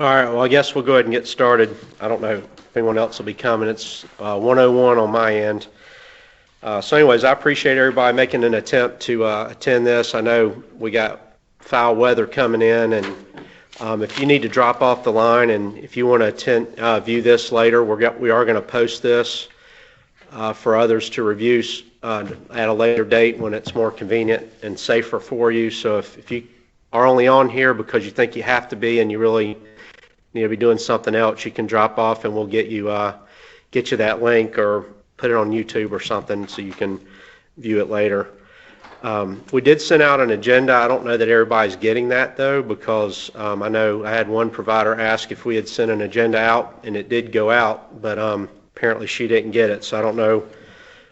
right, well, I guess we'll go ahead and get started. I don't know if anyone else will be coming. It's 1:01 on my end. So anyways, I appreciate everybody making an attempt to attend this. I know we got foul weather coming in, and if you need to drop off the line and if you want to attend, view this later, we are going to post this for others to review at a later date when it's more convenient and safer for you. So if you are only on here because you think you have to be and you really need to be doing something else, you can drop off and we'll get you that link or put it on YouTube or something so you can view it later. We did send out an agenda. I don't know that everybody's getting that though, because I know I had one provider ask if we had sent an agenda out, and it did go out, but apparently she didn't get it, so I don't know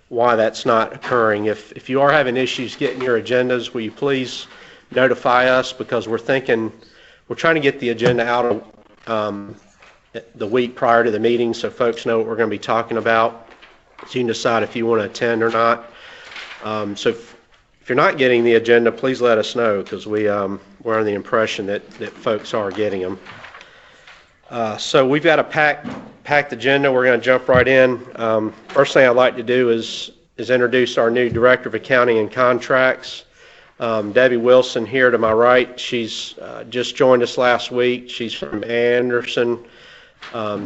why that's not occurring. If you are having issues getting your agendas, will you please notify us, because we're trying to get the agenda out the week prior to the meeting so folks know what we're going to be talking about, so you can decide if you want to attend or not. So if you're not getting the agenda, please let us know, because we're under the impression that folks are getting them. So we've got a packed agenda. We're going to jump right in. First thing I'd like to do is introduce our new Director of Accounting and Contracts, Debbie Wilson here to my right. She's just joined us last week. She's from Anderson.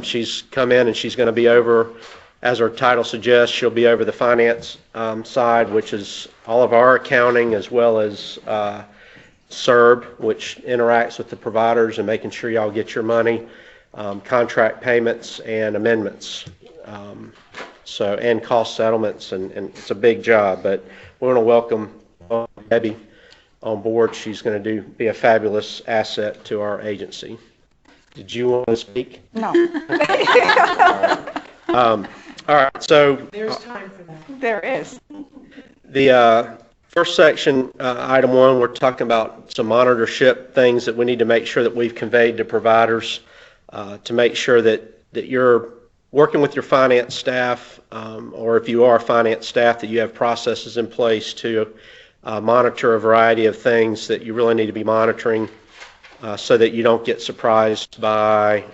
She's come in and she's going to be over, as her title suggests, she'll be over the finance side, which is all of our accounting, as well as CERB, which interacts with the providers and making sure y'all get your money, contract payments and amendments, and cost settlements, and it's a big job, but we want to welcome Debbie on board. She's going to be a fabulous asset to our agency. Did you want to speak? No. All right, so there's time for that. There is. The first section, item 1, we're talking about some monitorship things that we need to make sure that we've conveyed to providers to make sure that you're working with your finance staff, or if you are finance staff, that you have processes in place to monitor a variety of things that you really need to be monitoring so that you don't get surprised by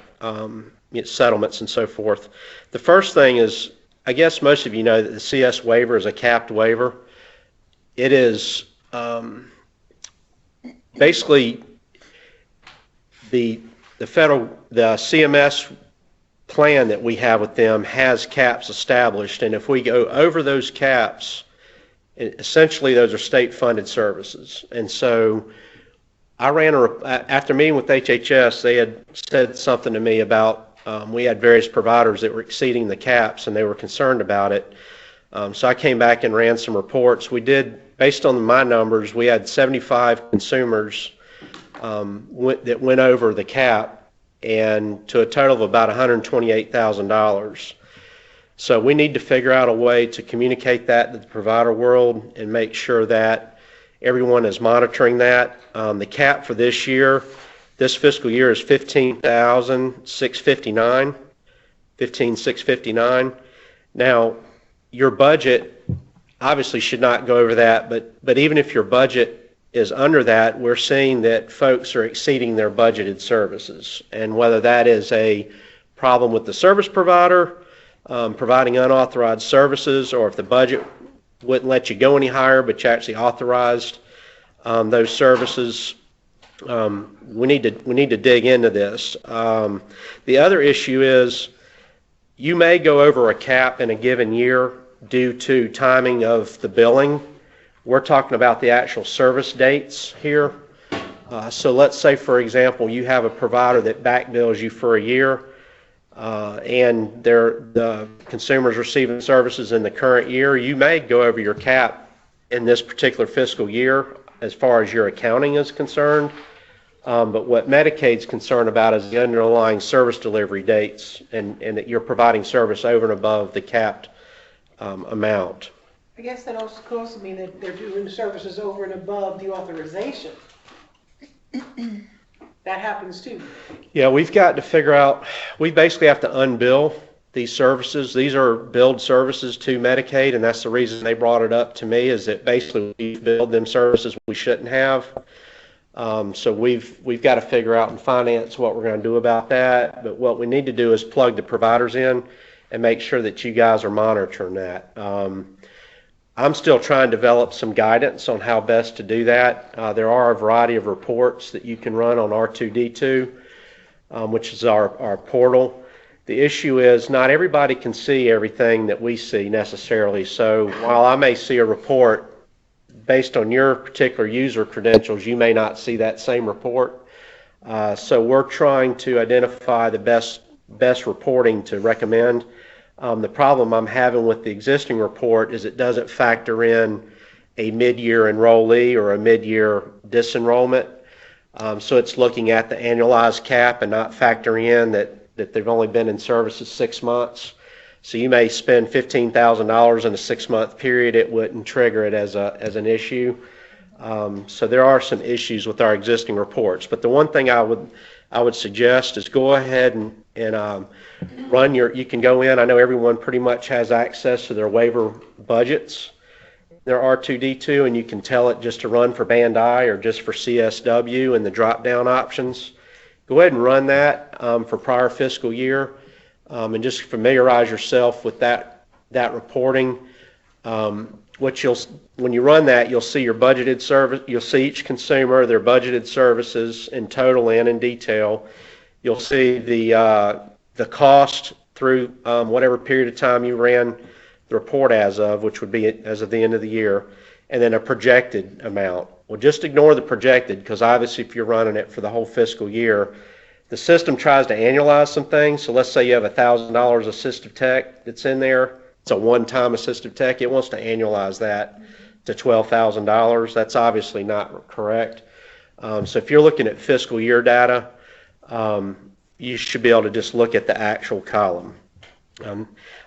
settlements and so forth. The first thing is, I guess most of you know that the CS waiver is a capped waiver. It is basically the CMS plan that we have with them has caps established, and if we go over those caps, essentially those are state-funded services. And so I after meeting with HHS, they had said something to me about we had various providers that were exceeding the caps and they were concerned about it. So I came back and ran some reports. We did, based on my numbers, we had 75 consumers that went over the cap, and to a total of about $128,000. So we need to figure out a way to communicate that to the provider world and make sure that everyone is monitoring that. The cap for this fiscal year is $15,659. Now, your budget obviously should not go over that, but even if your budget is under that, we're seeing that folks are exceeding their budgeted services. And whether that is a problem with the service provider providing unauthorized services, or if the budget wouldn't let you go any higher, but you actually authorized those services, we need to dig into this. The other issue is you may go over a cap in a given year due to timing of the billing. We're talking about the actual service dates here. So let's say, for example, you have a provider that back bills you for a year, and the consumer's receiving services in the current year. You may go over your cap in this particular fiscal year as far as your accounting is concerned. But what Medicaid's concerned about is the underlying service delivery dates, and that you're providing service over and above the capped amount. I guess that also could also mean that they're doing services over and above the authorization. That happens too. Yeah, we've got to figure out, we basically have to unbill these services. These are billed services to Medicaid, and that's the reason they brought it up to me, is that basically we billed them services we shouldn't have. So we've got to figure out in finance what we're going to do about that. But what we need to do is plug the providers in and make sure that you guys are monitoring that. I'm still trying to develop some guidance on how best to do that. There are a variety of reports that you can run on R2D2, which is our portal. The issue is not everybody can see everything that we see necessarily. So while I may see a report based on your particular user credentials, you may not see that same report. So we're trying to identify the best reporting to recommend. The problem I'm having with the existing report is it doesn't factor in a mid-year enrollee or a mid-year disenrollment. So it's looking at the annualized cap and not factoring in that they've only been in services 6 months. So you may spend $15,000 in a 6-month period. It wouldn't trigger it as an issue. So there are some issues with our existing reports. But the one thing I would suggest is go ahead and run you can go in. I know everyone pretty much has access to their waiver budgets. Their R2D2, and you can tell it just to run for Band I or just for CSW and the drop-down options. Go ahead and run that for prior fiscal year. And just familiarize yourself with that reporting. When you run that, you'll see your budgeted service. You'll see each consumer, their budgeted services in total and in detail. You'll see the cost through whatever period of time you ran the report as of, which would be as of the end of the year, and then a projected amount. Well, just ignore the projected, because obviously if you're running it for the whole fiscal year, the system tries to annualize some things. So let's say you have $1,000 assistive tech that's in there. It's a one-time assistive tech. It wants to annualize that to $12,000. That's obviously not correct. So if you're looking at fiscal year data, you should be able to just look at the actual column.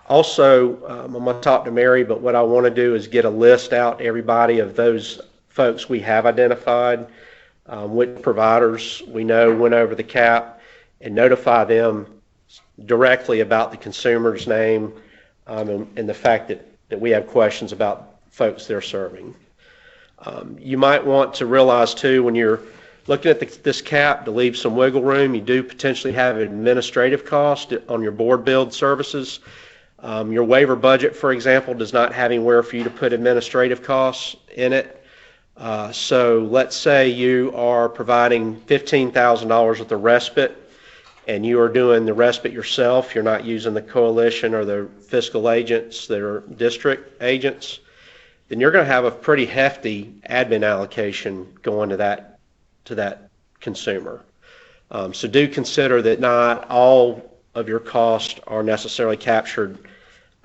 Also, I'm going to talk to Mary, but what I want to do is get a list out to everybody of those folks we have identified, which providers we know went over the cap, and notify them directly about the consumer's name and the fact that we have questions about folks they're serving. You might want to realize too, when you're looking at this cap, to leave some wiggle room. You do potentially have administrative cost on your board billed services. Your waiver budget, for example, does not have anywhere for you to put administrative costs in it. So let's say you are providing $15,000 worth of respite, and you are doing the respite yourself. You're not using the coalition or the fiscal agents that are district agents. Then you're going to have a pretty hefty admin allocation going to that consumer. So do consider that not all of your costs are necessarily captured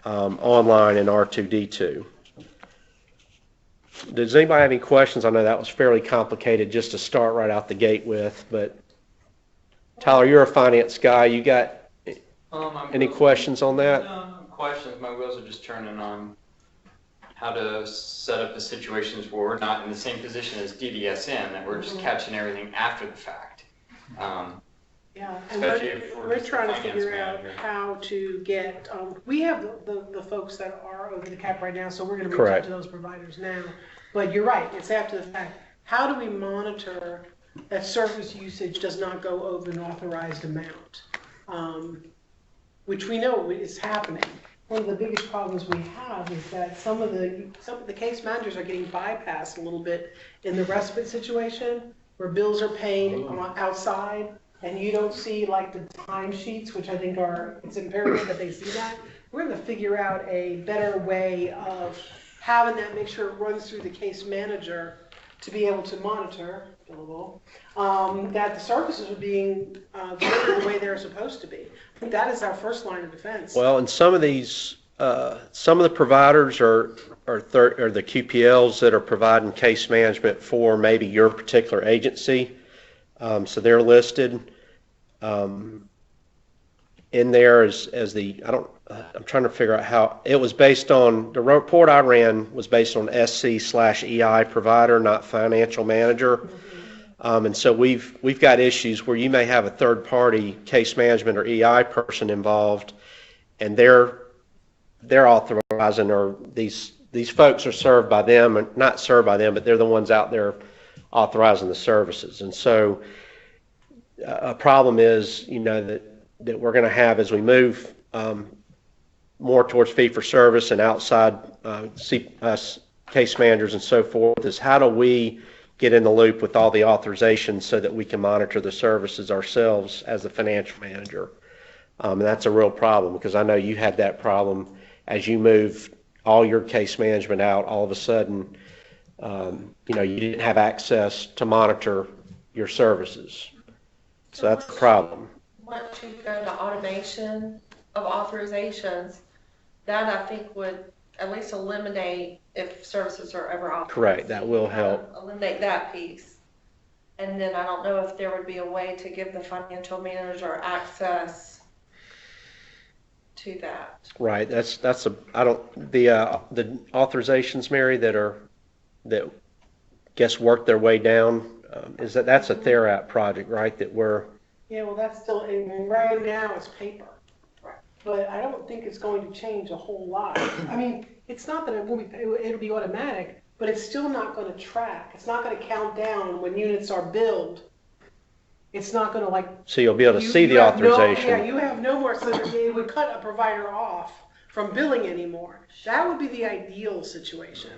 online in R2D2. Does anybody have any questions? I know that was fairly complicated just to start right out the gate with, but Tyler, you're a finance guy. You got any questions on that? No questions. My wheels are just turning on how to set up the situations where we're not in the same position as DDSN, that we're just catching everything after the fact. Yeah, and Especially if we're trying to figure out manager. how to get, we have the folks that are over the cap right now, so we're going to reach out Correct. to those providers now. But you're right, it's after the fact. How do we monitor that service usage does not go over an authorized amount? Which we know is happening. One of the biggest problems we have is that some of the case managers are getting bypassed a little bit in the respite situation, where bills are paid outside, and you don't see like the timesheets, which I think it's imperative that they see that. We're going to figure out a better way of having that, make sure it runs through the case manager to be able to monitor that the services are being delivered the way they're supposed to be. I think that is our first line of defense. Well, and some of these, some of the providers are the QPLs that are providing case management for maybe your particular agency. So they're listed in there as the, I'm trying to figure out how, it was based on, the report I ran was based on SC/EI provider, not financial manager. And so we've got issues where you may have a third party case management or EI person involved, and they're authorizing, or these folks are served by them, and not served by them, but they're the ones out there authorizing the services. And so a problem is, that we're going to have as we move more towards fee-for-service and outside case managers and so forth, is how do we get in the loop with all the authorizations so that we can monitor the services ourselves as the financial manager. And that's a real problem, because I know you had that problem as you moved all your case management out. All of a sudden, you didn't have access to monitor your services. So that's the problem. Once you go to automation of authorizations, that I think would at least eliminate if services are ever authorized. Correct, that will help. Eliminate that piece. And then I don't know if there would be a way to give the financial manager access to that. Right, the authorizations, Mary, that guess work their way down, that's a TheraP project, right, that we're. Yeah, well, that's still, and right now it's paper. But I don't think it's going to change a whole lot. I mean, it's not that it'll be automatic, but it's still not going to track. It's not going to count down when units are billed. It's not going to So you'll be able to see the authorization. Yeah, you have no more, so it would cut a provider off from billing anymore. That would be the ideal situation.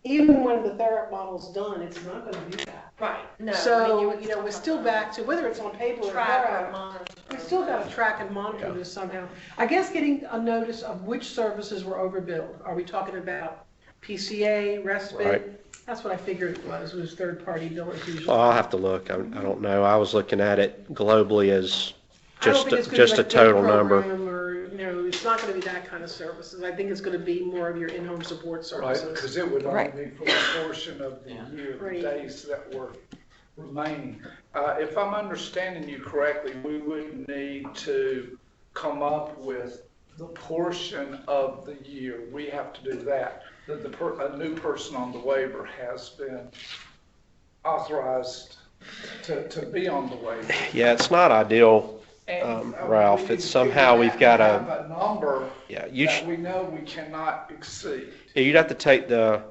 Even when the TheraP model's done, it's not going to do that. Right. No. So, we're still back to, whether it's on paper or TheraP, monitor. we still got to track and monitor this somehow. I guess getting a notice of which services were overbilled. Are we talking about PCA, respite? Right. That's what I figured it was third-party billers usually. Well, I'll have to look. I don't know. I was looking at it globally as I don't think it's gonna just be a like total day number. program or, it's not going to be that kind of services. I think it's going to be more of your in-home support services. Right, because it would only Right. be for a portion of the year, the Right. days that were remaining. If I'm understanding you correctly, we would need to come up with the portion of the year. We have to do that. A new person on the waiver has been authorized to be on the waiver. Yeah, it's not ideal, And, Ralph. we It's need to somehow figure we've got out- to. have a number Yeah, that we know we cannot exceed. you'd have to take the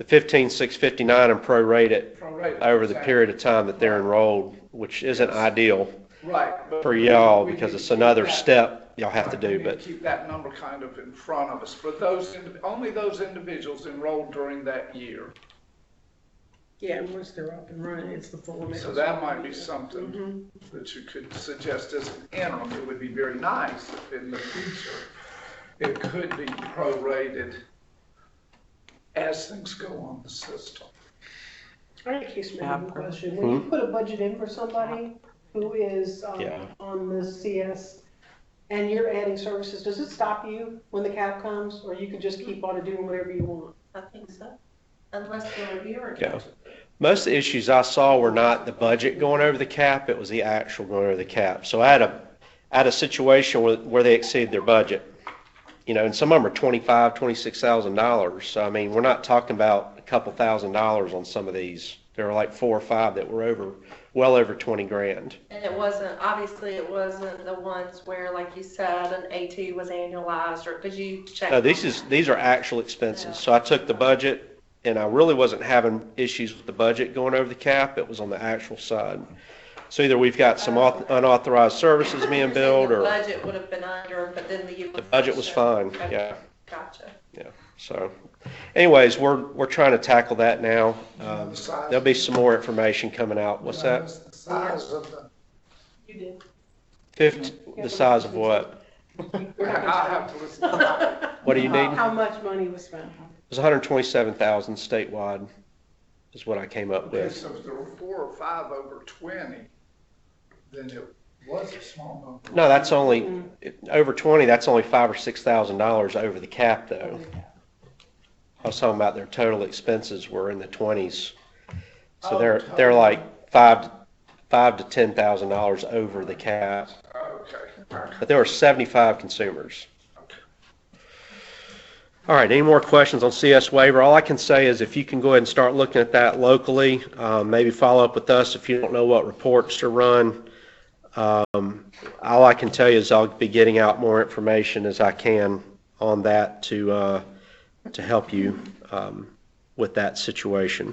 15,659 and prorate it Prorate it, over the exactly. period of time that they're enrolled, which isn't ideal Right. but for y'all, we because need it's to keep another that- step y'all have to right, we do. need to But keep that number kind of in front of us, but only those individuals enrolled during that year. Yeah, and once they're up and running, it's the full amount. So that might be something Mhm. that you could suggest as an interim. It would be very nice if in the future it could be prorated as things go on the system. I have a case management question. When you put a budget in for somebody who is Yeah. on the CS and you're adding services, does it stop you when the cap comes, or you can just keep on doing whatever you want? I think so. Unless the reviewer Yeah. does it. most of the issues I saw were not the budget going over the cap, it was the actual going over the cap. So I had a situation where they exceeded their budget, and some of them are $26,000. So I mean, we're not talking about a couple $1,000s on some of these. There were like 4 or 5 that were well over 20 grand. And obviously it wasn't the ones where, like you said, an AT was annualized, or, because you checked. No, these are actual expenses. Yeah. So I took the budget, and I really wasn't having issues with the budget going over the cap. It was on the actual side. So either we've got some unauthorized services being billed, The or budget would have been under, but then the. the budget was fine. Okay. Yeah, Gotcha. yeah. So anyways, we're trying to tackle that now. There'll be some more information coming out. What's that? The size of the, You did. The size of what? We're not I gonna have to listen to that. What do you need? It How much money was spent? was 127,000 statewide is what I came up Okay, with. so if there were 4 or 5 over 20, then it was a small number. No, that's only, over 20, that's only $5,000 or $6,000 over the cap though. I was talking about their total expenses were in the 20s. So Oh, they're total. like $5,000 to $10,000 over the cap. Okay. But there were 75 consumers. Okay. All right, any more questions on CS waiver? All I can say is if you can go ahead and start looking at that locally, maybe follow up with us if you don't know what reports to run. All I can tell you is I'll be getting out more information as I can on that to help you with that situation.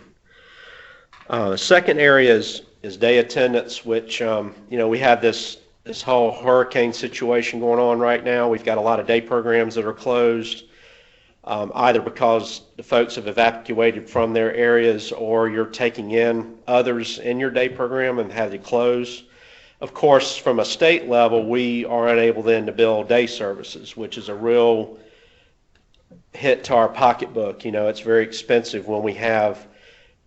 The second area is day attendance, which, we have this whole hurricane situation going on right now. We've got a lot of day programs that are closed, either because the folks have evacuated from their areas or you're taking in others in your day program and have to close. Of course, from a state level, we are unable then to bill day services, which is a real hit to our pocketbook. It's very expensive when we have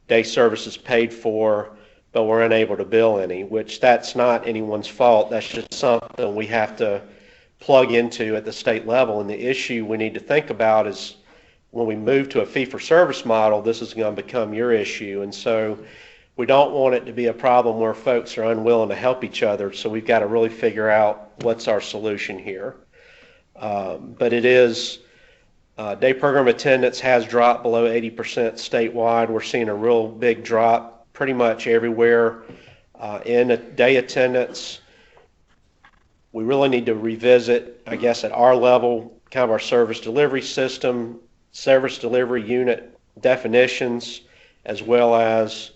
day services paid for, but we're unable to bill any, which that's not anyone's fault. That's just something we have to plug into at the state level. And the issue we need to think about is when we move to a fee-for-service model, this is going to become your issue. And so we don't want it to be a problem where folks are unwilling to help each other. So we've got to really figure out what's our solution here. But it is, day program attendance has dropped below 80% statewide. We're seeing a real big drop pretty much everywhere in day attendance. We really need to revisit, I guess, at our level, kind of our service delivery system, service delivery unit definitions, as well as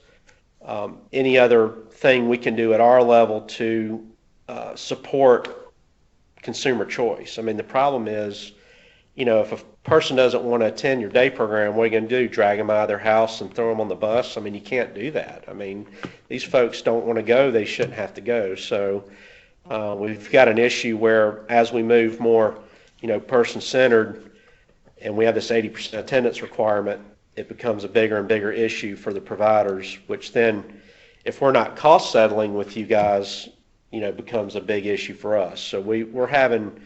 any other thing we can do at our level to support consumer choice. I mean, the problem is, if a person doesn't want to attend your day program, what are you going to do? Drag them out of their house and throw them on the bus? I mean, you can't do that. I mean, these folks don't want to go. They shouldn't have to go. So we've got an issue where as we move more, person-centered, and we have this 80% attendance requirement, it becomes a bigger and bigger issue for the providers, which then, if we're not cost settling with you guys, becomes a big issue for us. So we're having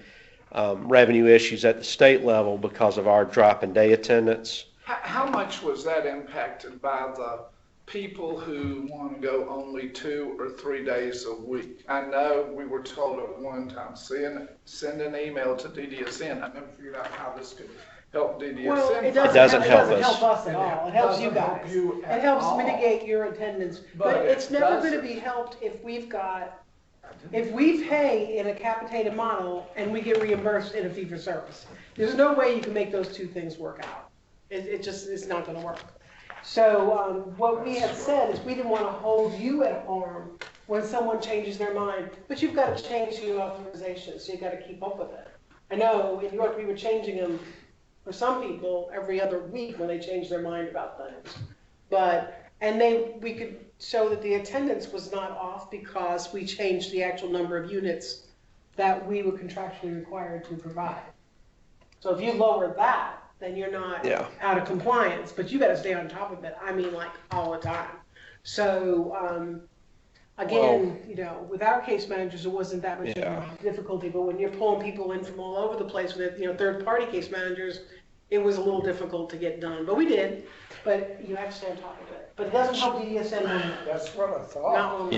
revenue issues at the state level because of our drop in day attendance. How much was that impacted by the people who want to go only 2 or 3 days a week? I know we were told at one time, send an email to DDSN. I never figured out how this could help DDSN. Well, it doesn't help us at all. It helps you guys. It helps mitigate your attendance, but it's never going to be helped if we pay in a capitated model and we get reimbursed in a fee-for-service. There's no way you can make those two things work out. It's not going to work. So what we have said is we didn't want to hold you at harm when someone changes their mind, but you've got to change your authorization, so you've got to keep up with it. I know in New York we were changing them for some people every other week when they changed their mind about things. We could show that the attendance was not off because we changed the actual number of units that we were contractually required to provide. So if you lower that, then you're not out of compliance, but you got to stay on top of it. I mean, like all the time. So again, with our case managers, it wasn't that much of a difficulty. But when you're pulling people in from all over the place with third-party case managers, it was a little difficult to get done. But we did. But you have to stay on top of it. But it doesn't help DDSN. That's what I thought.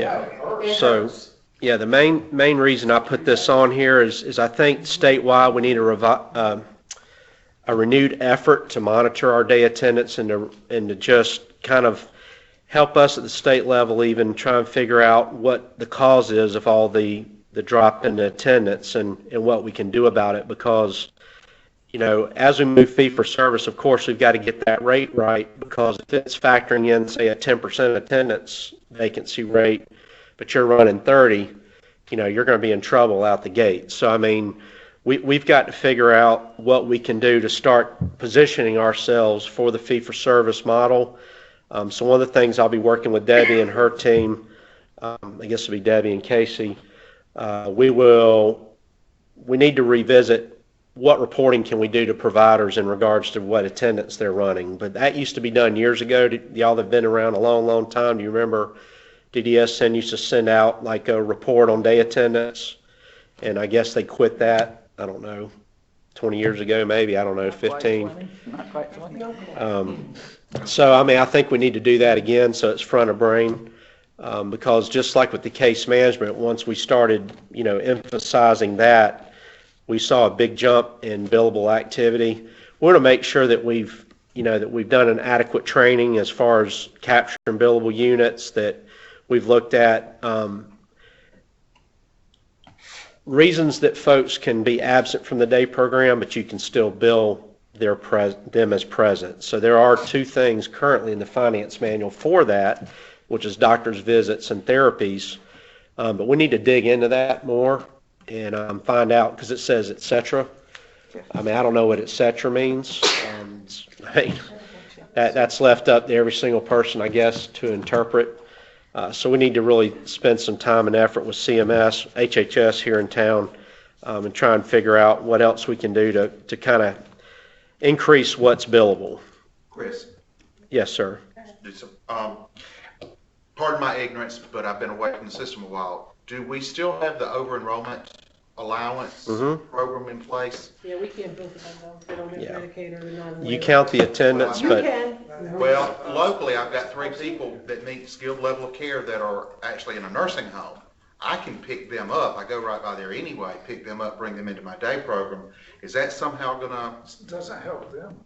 The main reason I put this on here is I think statewide we need a renewed effort to monitor our day attendance and to just kind of help us at the state level even try and figure out what the cause is of all the drop in attendance and what we can do about it, because as we move fee for service, of course we've got to get that rate right, because if it's factoring in, say, a 10% attendance vacancy rate, but you're running 30, you're going to be in trouble out the gate. So I mean, we've got to figure out what we can do to start positioning ourselves for the fee-for-service model. So one of the things I'll be working with Debbie and her team, I guess it'll be Debbie and Casey, we need to revisit what reporting can we do to providers in regards to what attendance they're running. But that used to be done years ago. Y'all have been around a long, long time. Do you remember DDSN used to send out like a report on day attendance? And I guess they quit that, I don't know, 20 years ago maybe, I don't know, 15. Not quite 20. So, I mean, I think we need to do that again so it's front of brain, because just like with the case management, once we started, emphasizing that, we saw a big jump in billable activity. We want to make sure that we've done an adequate training as far as capturing billable units, that we've looked at reasons that folks can be absent from the day program, but you can still bill them as present. So there are two things currently in the finance manual for that, which is doctor's visits and therapies. But we need to dig into that more and find out, because it says et cetera. I mean, I don't know what et cetera means. I mean, that's left up to every single person, I guess, to interpret. So we need to really spend some time and effort with CMS, HHS here in town, and try and figure out what else we can do to kind of increase what's billable. Chris, Yes, sir. pardon my ignorance, but I've been away from the system a while. Do we still have the over-enrollment allowance program in place? Yeah, we can't bill for them though, if they don't have Yeah. Medicaid or they're not. You count the attendance, You but can. Well, locally, I've got 3 people that meet skilled level of care that are actually in a nursing home. I can pick them up. I go right by there anyway, pick them up, bring them into my day program. Is that somehow gonna, Doesn't help them.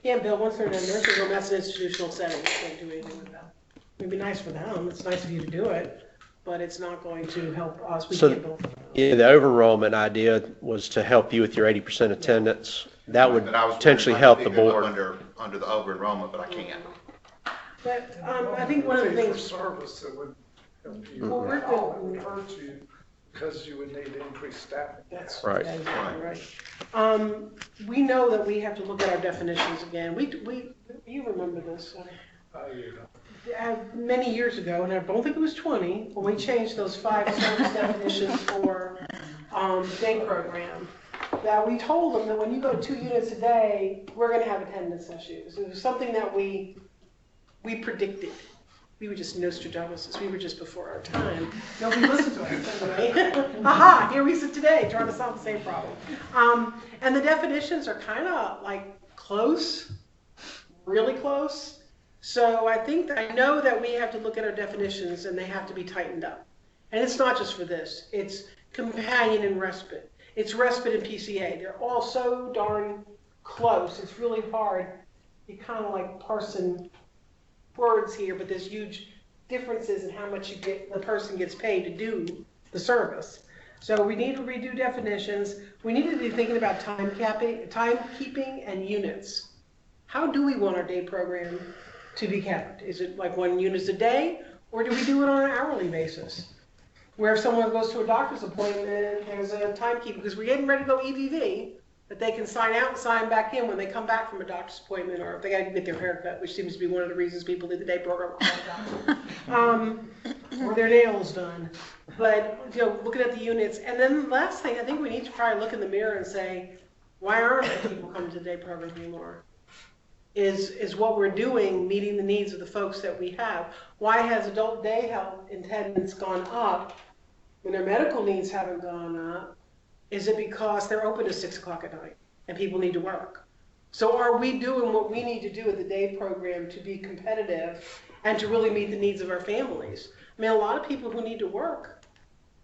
Yeah, Bill, once they're in a nursing home, that's an institutional setting, you can't do anything with that. It'd be nice for them, it's nice of you to do it, but it's not going to help us, we So- can't bill for them. yeah, the over-enrollment idea was to help you with your 80% attendance. That would but I was potentially wondering if I help could the pick them up board. under the over-enrollment, but I can't. But, I think one of the Fee for things, service that would help you. Well, we're All good. it would hurt you because you would need to increase staffing. that's, Right. that is exactly right. We know that we have to look at our definitions again, you remember this, many years ago, and I don't think it was 20, when we changed those 5 service definitions for day program, that we told them that when you go 2 units a day, we're gonna have attendance issues. It was something that we predicted. We were just Nostradamus, we were just before our time. Nobody listened to us anyway. Aha, here we sit today, trying to solve the same problem. And the definitions are kind of like close, really close. So I know that we have to look at our definitions and they have to be tightened up. And it's not just for this, it's companion and respite. It's respite and PCA. They're all so darn close, it's really hard. You kind of like parsing words here, but there's huge differeces in how much the person gets paid to do the service. So we need to redo definitions. We need to be thinking about timekeeping and units. How do we want our day program to be kept? Is it like 1 unit a day, or do we do it on an hourly basis? Where if someone goes to a doctor's appointment, there's a timekeeping, because we're getting ready to go EVV, that they can sign out and sign back in when they come back from a doctor's appointment, or if they got to get their hair cut, which seems to be one of the reasons people do the day program or their nails done. But, looking at the units. And then the last thing, I think we need to probably look in the mirror and say, why aren't people coming to the day program anymore? Is what we're doing meeting the needs of the folks that we have? Why has adult day health attendance gone up when their medical needs haven't gone up? Is it because they're open to 6 o'clock at night and people need to work? So are we doing what we need to do with the day program to be competitive and to really meet the needs of our families? I mean, a lot of people who need to work,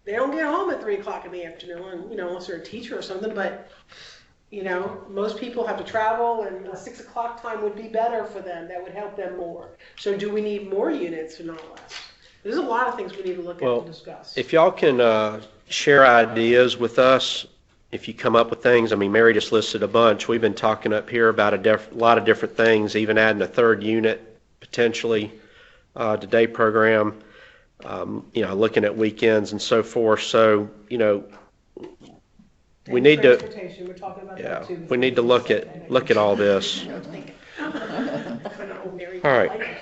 they don't get home at 3 o'clock in the afternoon, unless they're a teacher or something, but most people have to travel, and a 6 o'clock time would be better for them. That would help them more. So do we need more units or not less? There's a lot of things we need to look at and discuss. If y'all can share ideas with us, if you come up with things, I mean, Mary just listed a bunch. We've been talking up here about a lot of different things, even adding a 3rd unit potentially to day program, looking at weekends and so forth. So, we need to, Transportation, we're talking about that too. we need to look at all this. All right.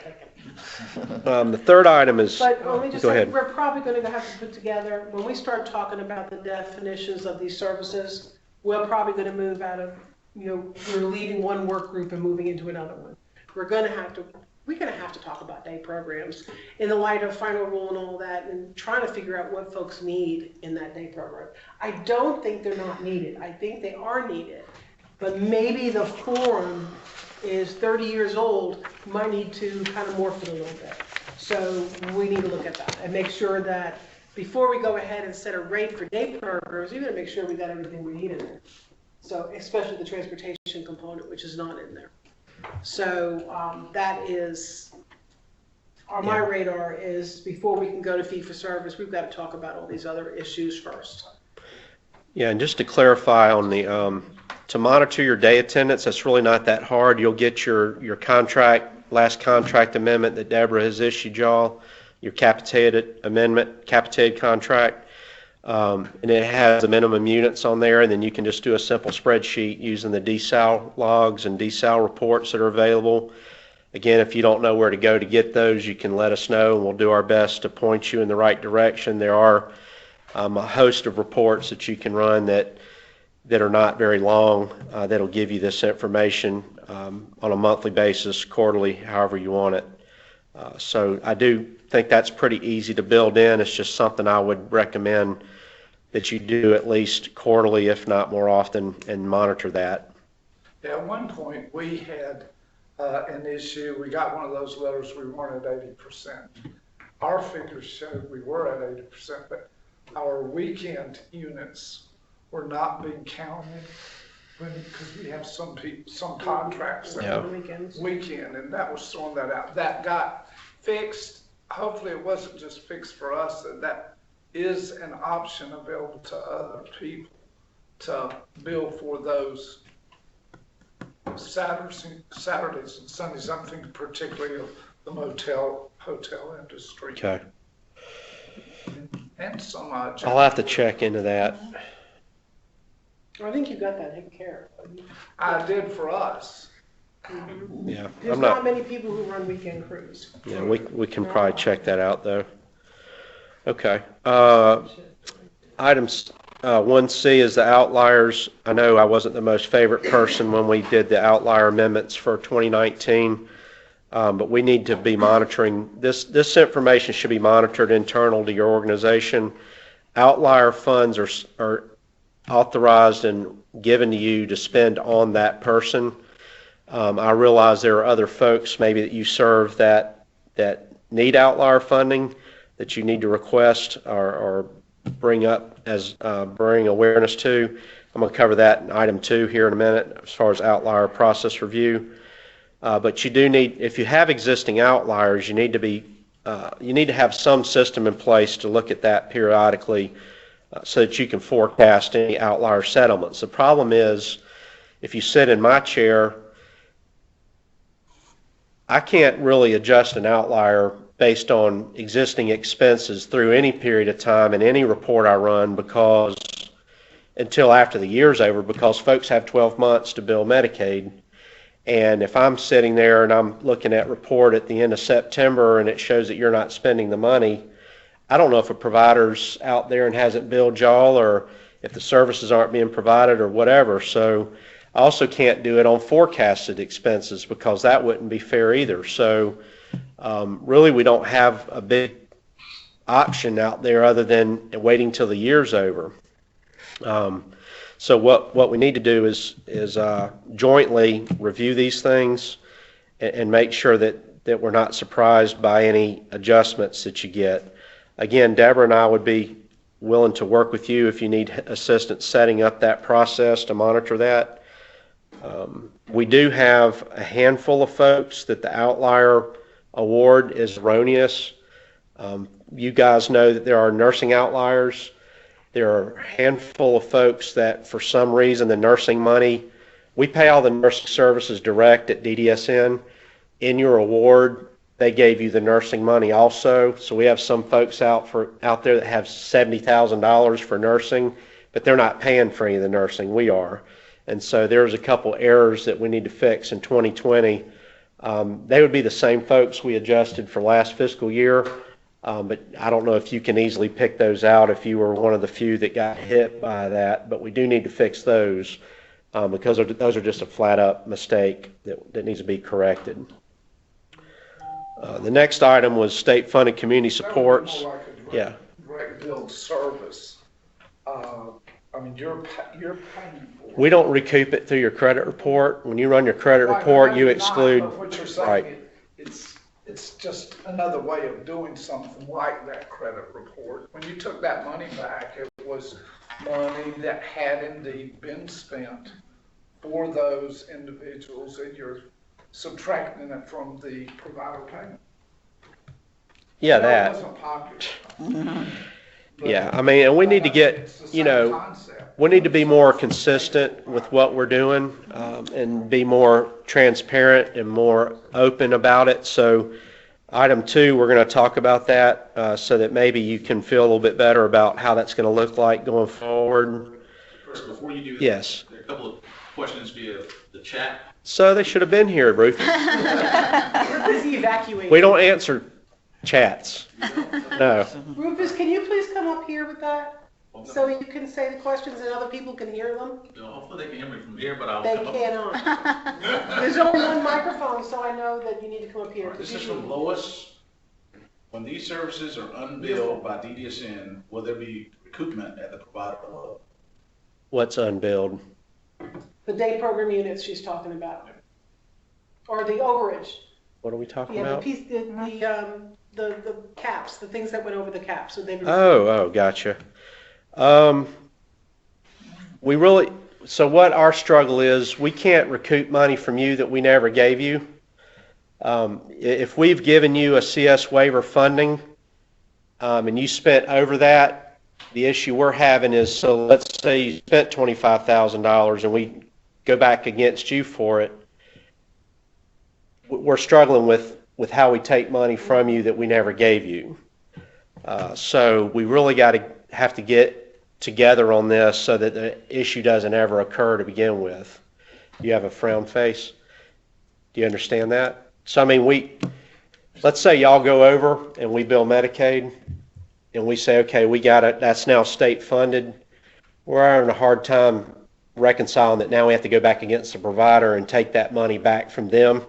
The 3rd item is, But let me just go say, ahead. we're probably going to have to put together, when we start talking about the definitions of these services, we're probably going to move out of, we're leaving one work group and moving into another one. We're going to have to talk about day programs in the light of final rule and all that, and trying to figure out what folks need in that day program. I don't think they're not needed. I think they are needed. But maybe the forum is 30 years old, might need to kind of morph it a little bit. So we need to look at that and make sure that before we go ahead and set a rate for day programs, we got to make sure we got everything we need in there. So especially the transportation component, which is not in there. So that is, on my radar is, before we can go to fee for service, we've got to talk about all these other issues first. Yeah, and just to clarify on the to monitor your day attendance, that's really not that hard. You'll get your contract, last contract amendment that Deborah has issued y'all, your capitated amendment, capitated contract, and it has the minimum units on there, and then you can just do a simple spreadsheet using the desal logs and desal reports that are available. Again, if you don't know where to go to get those, you can let us know, and we'll do our best to point you in the right direction. There are a host of reports that you can run that are not very long, that'll give you this information on a monthly basis, quarterly, however you want it. So I do think that's pretty easy to build in. It's just something I would recommend that you do at least quarterly, if not more often, and monitor that. Yeah, at one point, we had an issue. We got one of those letters, we weren't at 80%. Our figures showed we were at 80%, but our weekend units were not being counted because we have some contracts that are weekend, and that was throwing that out. That got fixed. Hopefully it wasn't just fixed for us, that is an option available to other people to bill for those Saturdays and Sundays. I'm thinking particularly of the hotel industry. Okay. And some I'll have to check into that. I think you got that taken care of. I did for us. Yeah, There's I'm not many people who run weekend crews. Yeah, we can probably check that out though. Okay. Items 1C is the outliers. I know I wasn't the most favorite person when we did the outlier amendments for 2019, but we need to be monitoring this. This information should be monitored internal to your organization. Outlier funds are authorized and given to you to spend on that person. I realize there are other folks maybe that you serve that need outlier funding that you need to request or bring up as bring awareness to. I'm going to cover that in item 2 here in a minute as far as outlier process review. But you do need, if you have existing outliers, you need to have some system in place to look at that periodically so that you can forecast any outlier settlements. The problem is, if you sit in my chair, I can't really adjust an outlier based on existing expenses through any period of time in any report I run until after the year's over, because folks have 12 months to bill Medicaid. And if I'm sitting there and I'm looking at report at the end of September and it shows that you're not spending the money, I don't know if a provider's out there and hasn't billed y'all, or if the services aren't being provided or whatever. So I also can't do it on forecasted expenses because that wouldn't be fair either. So really we don't have a big option out there other than waiting till the year's over. So what we need to do is jointly review these things and make sure that we're not surprised by any adjustments that you get. Again, Deborah and I would be willing to work with you if you need assistance setting up that process to monitor that. We do have a handful of folks that the outlier award is erroneous. You guys know that there are nursing outliers. There are a handful of folks that for some reason the nursing money, we pay all the nursing services direct at DDSN. In your award, they gave you the nursing money also. So we have some folks out there that have $70,000 for nursing, but they're not paying for any of the nursing. We are. And so there's a couple errors that we need to fix in 2020. They would be the same folks we adjusted for last fiscal year, but I don't know if you can easily pick those out if you were one of the few that got hit by that. But we do need to fix those because those are just a flat-up mistake that needs to be corrected. The next item was state-funded community supports. More like a direct bill service. I mean, you're paying for it. We don't recoup it through your credit report. When you run your credit report, you exclude. But what you're saying, right. It's just another way of doing something like that credit report. When you took that money back, it was money that had indeed been spent for those individuals, and you're subtracting it from the provider payment. Yeah, It that. wasn't popular. Yeah, I mean, and we need to get, It's the you same know, concept. We need to be more consistent with what we're doing, and be more transparent and more open about it. So item 2, we're going to talk about that, so that maybe you can feel a little bit better about how that's going to look like going forward. First, before you do that, Yes. there are a couple of questions via the chat. So they should have been here, Rufus. We're busy evacuating. We don't answer chats. No. Rufus, can you please come up here with that? So you can say the questions and other people can hear them? Hopefully they can hear me from here, but I'll They come up. cannot. There's only one microphone, so I know that you need to come up here. This is from Lois. When these services are unbilled by DDSN, will there be recoupment at the provider level? What's unbilled? The day program units she's talking about. Or the overage. What are we talking Yeah, the about? piece, the caps, the things that went over the caps, so they were. Oh, gotcha. So what our struggle is, we can't recoup money from you that we never gave you. If we've given you a CS waiver funding, and you spent over that, the issue we're having is, so let's say you spent $25,000 and we go back against you for it. We're struggling with how we take money from you that we never gave you. So we really have to get together on this so that the issue doesn't ever occur to begin with. You have a frown face? Do you understand that? So I mean, let's say y'all go over and we bill Medicaid and we say, okay, we got it, that's now state funded. We're having a hard time reconciling that now we have to go back against the provider and take that money back from them,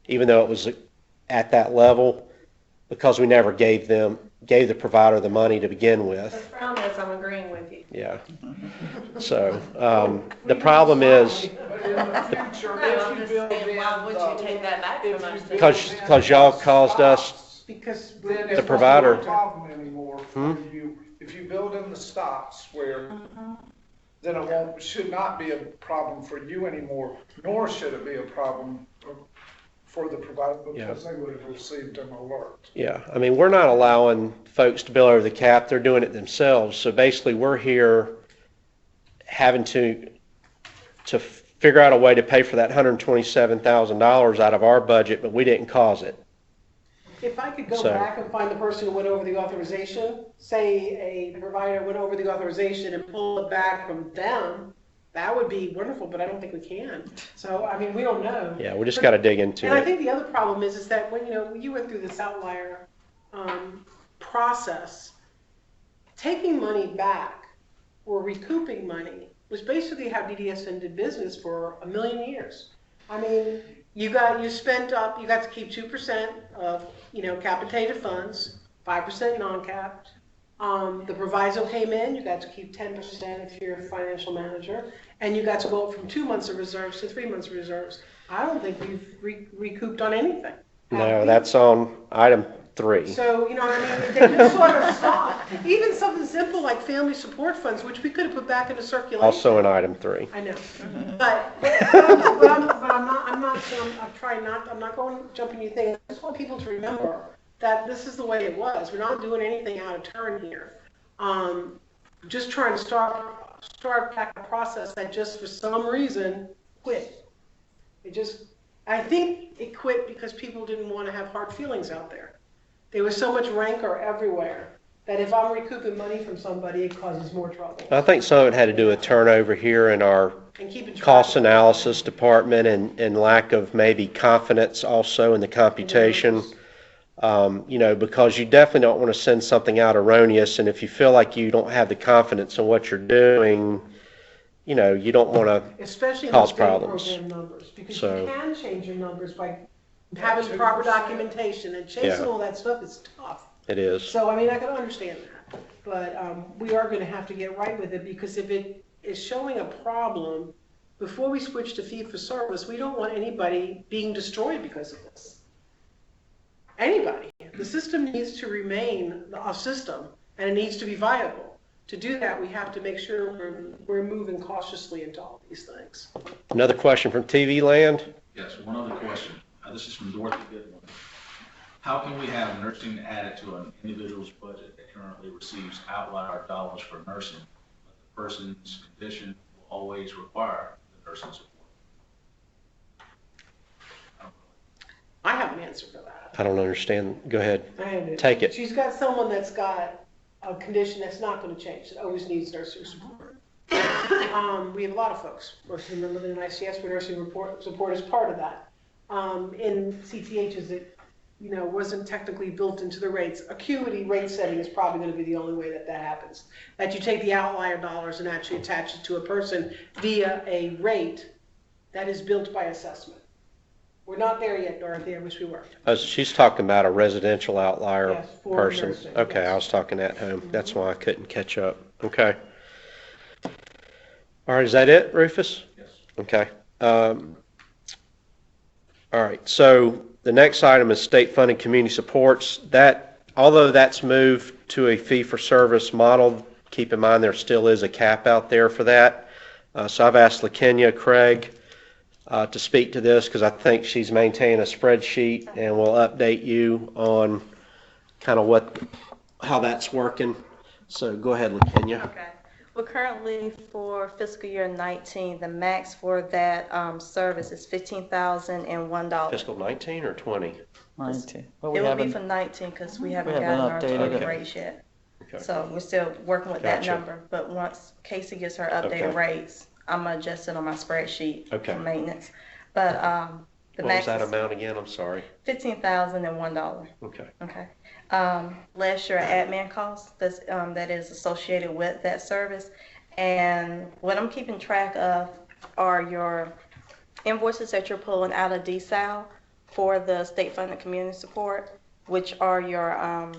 even though it was at that level, because we never gave the provider the money to begin The with. frown is, I'm agreeing with you. Yeah. So the problem is, But in the future, No, I'm if just you build saying, why would you take that back from us? then? because y'all caused us, Because. then the it's provider- not a problem anymore for you. If you build in the stops where, then it should not be a problem for you anymore, nor should it be a problem for the provider, because they would have received an alert. yeah, I mean, we're not allowing folks to bill over the cap, they're doing it themselves. So basically, we're here having to figure out a way to pay for that $127,000 out of our budget, but we didn't cause it. If I could go So- back and find the person who went over the authorization, say a provider went over the authorization and pull it back from them, that would be wonderful, but I don't think we can. So, I mean, we don't know. Yeah, we just got to dig into And I it. think the other problem is that when, you went through this outlier process, taking money back or recouping money was basically how DDSN did business for a million years. I mean, you got to keep 2% of, capitated funds, 5% non-capped. The proviso came in, you got to keep 10% if you're a financial manager, and you got to go up from 2 months of reserves to 3 months of reserves. I don't think we've recouped on anything. No, that's on item 3. So, what I mean, they just sort of stopped. Even something simple like family support funds, which we could have put back into circulation. Also in item 3. I know, I'm not going jumping you things. I just want people to remember that this is the way it was. We're not doing anything out of turn here. Just trying to start back a process that just for some reason quit. I think it quit because people didn't want to have hard feelings out there. There was so much rancor everywhere that if I'm recouping money from somebody, it causes more trouble. I think some of it had to do with turnover here in our And keeping track cost of it. analysis department and lack of maybe confidence also in the computation. Because you definitely don't want to send something out erroneous, and if you feel like you don't have the confidence in what you're doing, you don't want to Especially in cause the state problems. program numbers, because So- you can change your numbers by having proper documentation, and chasing Yeah. all that stuff is tough. It is. So, I mean, I can understand that, but we are gonna have to get right with it, because if it is showing a problem, before we switch to fee-for-service, we don't want anybody being destroyed because of this. Anybody. The system needs to remain a system, and it needs to be viable. To do that, we have to make sure we're moving cautiously into all these things. Another question from TV Land? Yes, one other question. This is from Dorothy Goodwin. How can we have nursing added to an individual's budget that currently receives outlier dollars for nursing, but the person's condition will always require the nursing support? I have an answer for that. I don't understand. Go ahead. I have it. Take it. She's got someone that's got a condition that's not gonna change, that always needs nursing support. We have a lot of folks, nursing living in ICS, where nursing support is part of that. In CTHs, it, wasn't technically built into the rates. Acuity rate setting is probably gonna be the only way that that happens. That you take the outlier dollars and actually attach it to a person via a rate that is built by assessment. We're not there yet, Dorothy, I wish we were. She's talking about a residential outlier Yes, for person. nursing, Okay, yes. I was talking at home. That's why I couldn't catch up. Okay. All right, is that it, Rufus? Yes. Okay. All right, so the next item is state-funded community supports. Although that's moved to a fee-for-service model, keep in mind there still is a cap out there for that. So I've asked LaKenya Craig to speak to this because I think she's maintaining a spreadsheet and will update you on kind of how that's working. So go ahead, LaKenya. Okay. Well, currently for fiscal year 19, the max for that service is $15,001. Fiscal 19 or 20? 19. Well, It we will be haven't, for 19 because we haven't we haven't gotten our updated total it. rates yet. Okay. So we're still working with that Gotcha. number. But once Casey gets her updated Okay. rates, I'm gonna adjust it on my spreadsheet Okay. for maintenance. But the What was max that is amount again? I'm sorry. $15,001. Okay. Okay. Last year, admin costs that is associated with that service. And what I'm keeping track of are your invoices that you're pulling out of DSAL for the state-funded community support, which are your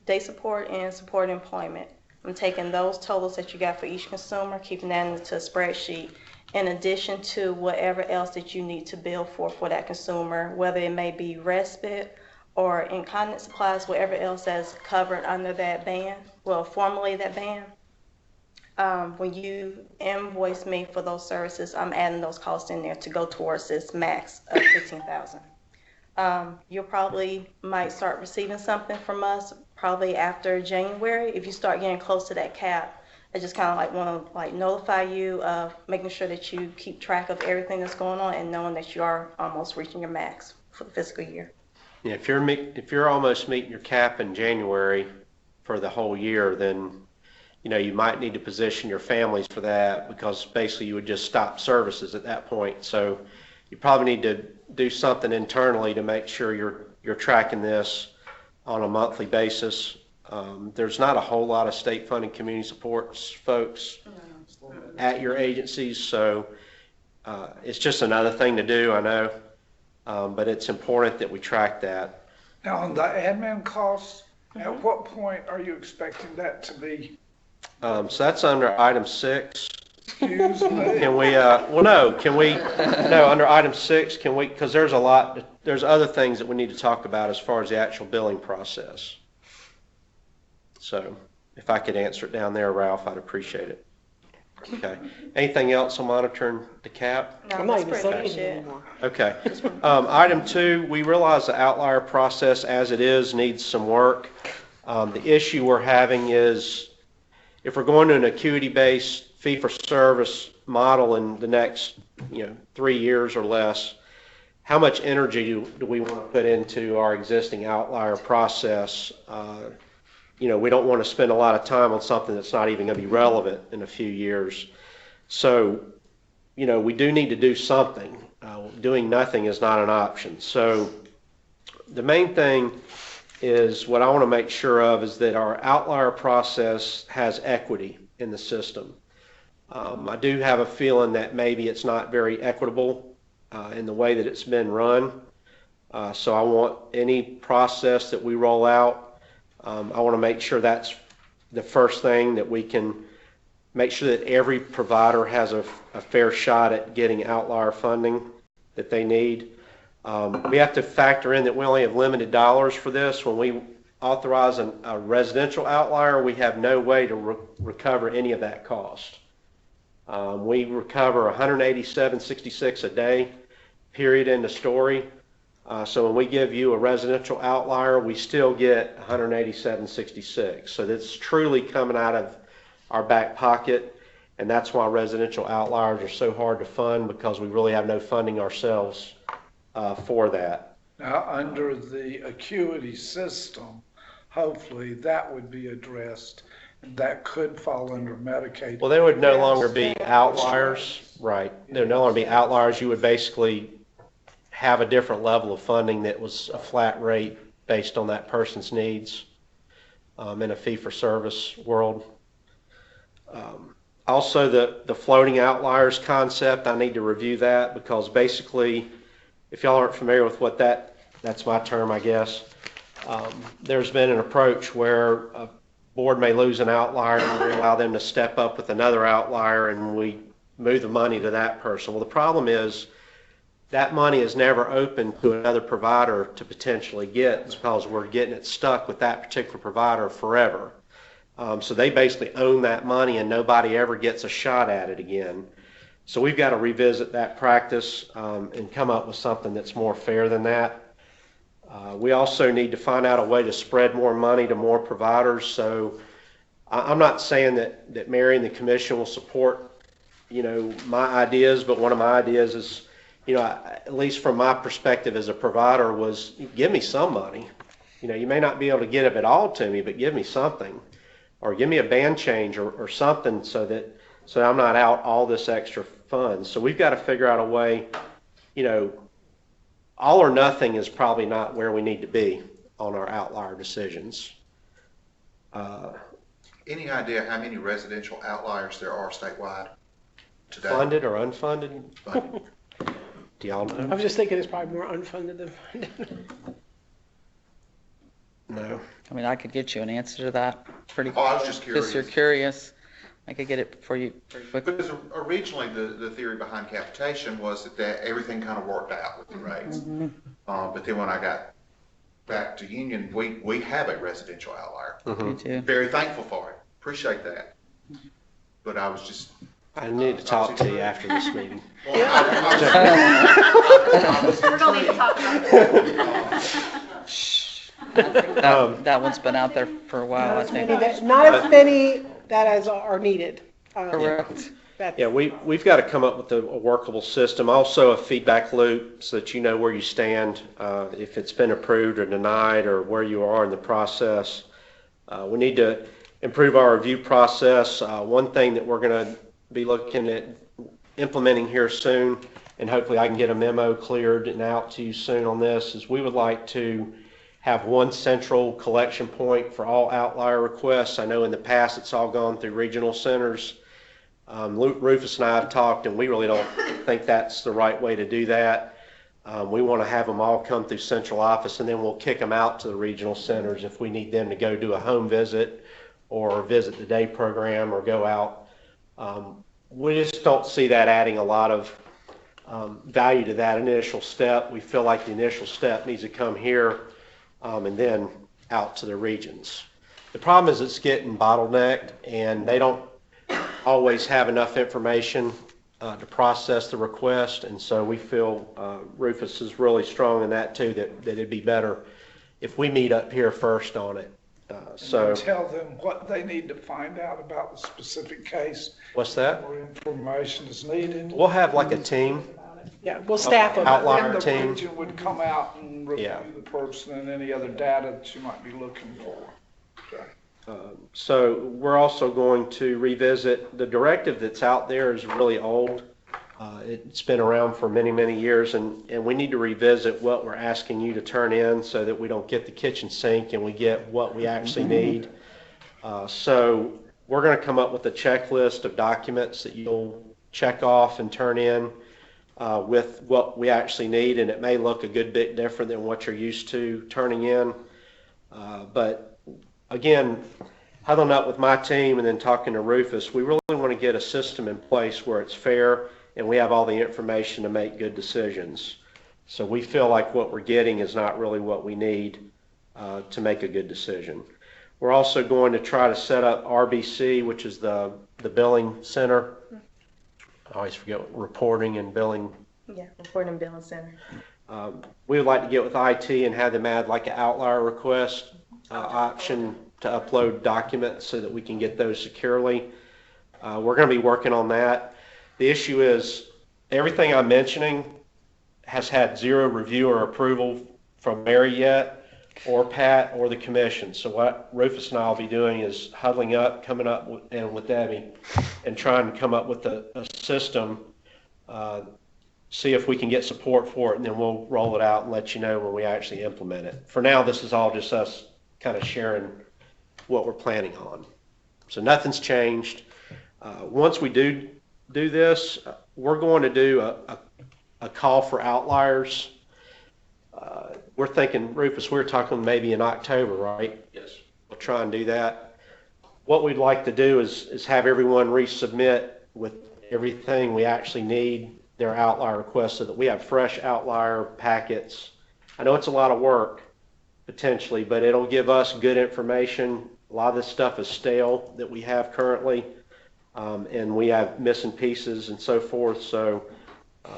day support and support employment. I'm taking those totals that you got for each consumer, keeping that into a spreadsheet, in addition to whatever else that you need to bill for that consumer, whether it may be respite or incontinence supplies, whatever else that's covered under that ban, well, formally that ban. When you invoice me for those services, I'm adding those costs in there to go towards this max of $15,000. You probably might start receiving something from us probably after January. If you start getting close to that cap, I just kind of want to notify you of making sure that you keep track of everything that's going on and knowing that you are almost reaching your max for the fiscal year. Yeah, if you're almost meeting your cap in January for the whole year, then you might need to position your families for that because basically you would just stop services at that point. So you probably need to do something internally to make sure you're tracking this on a monthly basis. There's not a whole lot of state-funded community supports folks at your agencies, so it's just another thing to do, I know, but it's important that we track that. Now, on the admin costs, at what point are you expecting that to be? So that's under item 6. Excuse me. Can we, under item 6, can we, because there's other things that we need to talk about as far as the actual billing process. So if I could answer it down there, Ralph, I'd appreciate it. Okay. Anything else on monitoring the cap? No, I'm not that's even pretty saying much it it. anymore. Okay. Item 2, we realize the outlier process as it is needs some work. The issue we're having is if we're going to an acuity-based fee-for-service model in the next 3 years or less, how much energy do we want to put into our existing outlier process? We don't want to spend a lot of time on something that's not even going to be relevant in a few years. So, we do need to do something. Doing nothing is not an option. So the main thing is what I want to make sure of is that our outlier process has equity in the system. I do have a feeling that maybe it's not very equitable in the way that it's been run. So I want any process that we roll out, I want to make sure that's the first thing, that we can make sure that every provider has a fair shot at getting outlier funding that they need. We have to factor in that we only have limited dollars for this. When we authorize a residential outlier, we have no way to recover any of that cost. We recover $187.66 a day, period, end of story. So when we give you a residential outlier, we still get $187.66. So that's truly coming out of our back pocket. And that's why residential outliers are so hard to fund, because we really have no funding ourselves for that. Now, under the acuity system, hopefully that would be addressed, and that could fall under Medicaid. Well, there would no longer be outliers, right? There would no longer be outliers. You would basically have a different level of funding that was a flat rate based on that person's needs in a fee-for-service world. Also, the floating outliers concept, I need to review that, because basically, if y'all aren't familiar with what that's my term, I guess. There's been an approach where a board may lose an outlier and we allow them to step up with another outlier and we move the money to that person. Well, the problem is that money is never open to another provider to potentially get, because we're getting it stuck with that particular provider forever. So they basically own that money and nobody ever gets a shot at it again. So we've got to revisit that practice and come up with something that's more fair than that. We also need to find out a way to spread more money to more providers. So I'm not saying that Mary and the commission will support, my ideas, but one of my ideas is, at least from my perspective as a provider, was give me some money. You may not be able to get it all to me, but give me something. Or give me a band change or something so I'm not out all this extra funds. So we've got to figure out a way, all or nothing is probably not where we need to be on our outlier decisions. Any idea how many residential outliers there are statewide today? Funded or unfunded? Funded. Do y'all know? I was just thinking it's probably more unfunded than funded. No. I mean, I could get you an answer to that pretty Oh, I was just curious. Just you're curious. I could get it for you pretty quick. Because originally the theory behind capitation was that everything kind of worked out with the rates. But then when I got back to Union, we have a residential outlier. Me too. Very thankful for it. Appreciate that. But I was just. I need to talk to you after this meeting. Well, We're going to need to talk about it. That one's been out there for a while, I think. Not as many that as are needed. Correct. Yeah, we've got to come up with a workable system, also a feedback loop, so that you know where you stand, if it's been approved or denied, or where you are in the process. We need to improve our review process. One thing that we're going to be looking at implementing here soon, and hopefully I can get a memo cleared and out to you soon on this, is we would like to have one central collection point for all outlier requests. I know in the past it's all gone through regional centers. Rufus and I have talked, and we really don't think that's the right way to do that. We want to have them all come through central office, and then we'll kick them out to the regional centers if we need them to go do a home visit or visit the day program or go out. We just don't see that adding a lot of value to that initial step. We feel like the initial step needs to come here and then out to the regions. The problem is it's getting bottlenecked, and they don't always have enough information to process the request, and so we feel Rufus is really strong in that too, that it'd be better if we meet up here first on it. So tell them what they need to find out about the specific case. What's that? More information is needed. We'll have like a team. Yeah, we'll staff them. Outlier And the team. region would come out and review Yeah. the person and any other data that you might be looking for. So we're also going to revisit the directive that's out there is really old. It's been around for many, many years, and we need to revisit what we're asking you to turn in so that we don't get the kitchen sink and we get what we actually need. So we're going to come up with a checklist of documents that you'll check off and turn in with what we actually need, and it may look a good bit different than what you're used to turning in. But again, huddling up with my team and then talking to Rufus, we really want to get a system in place where it's fair and we have all the information to make good decisions. So we feel like what we're getting is not really what we need to make a good decision. We're also going to try to set up RBC, which is the billing center. I always forget what reporting and billing. Yeah, Reporting and Billing Center. We would like to get with IT and have them add like an outlier request option to upload documents so that we can get those securely. We're going to be working on that. The issue is everything I'm mentioning has had zero review or approval from Mary yet, or Pat, or the commission. So what Rufus and I will be doing is huddling up, coming up with, and with Debbie, and trying to come up with a system, see if we can get support for it, and then we'll roll it out and let you know when we actually implement it. For now, this is all just us kind of sharing what we're planning on. So nothing's changed. Once we do this, we're going to do a call for outliers. We're thinking, Rufus, we're talking maybe in October, right? Yes. We'll try and do that. What we'd like to do is have everyone resubmit with everything we actually need, their outlier requests, so that we have fresh outlier packets. I know it's a lot of work, potentially, but it'll give us good information. A lot of this stuff is stale that we have currently, and we have missing pieces and so forth. So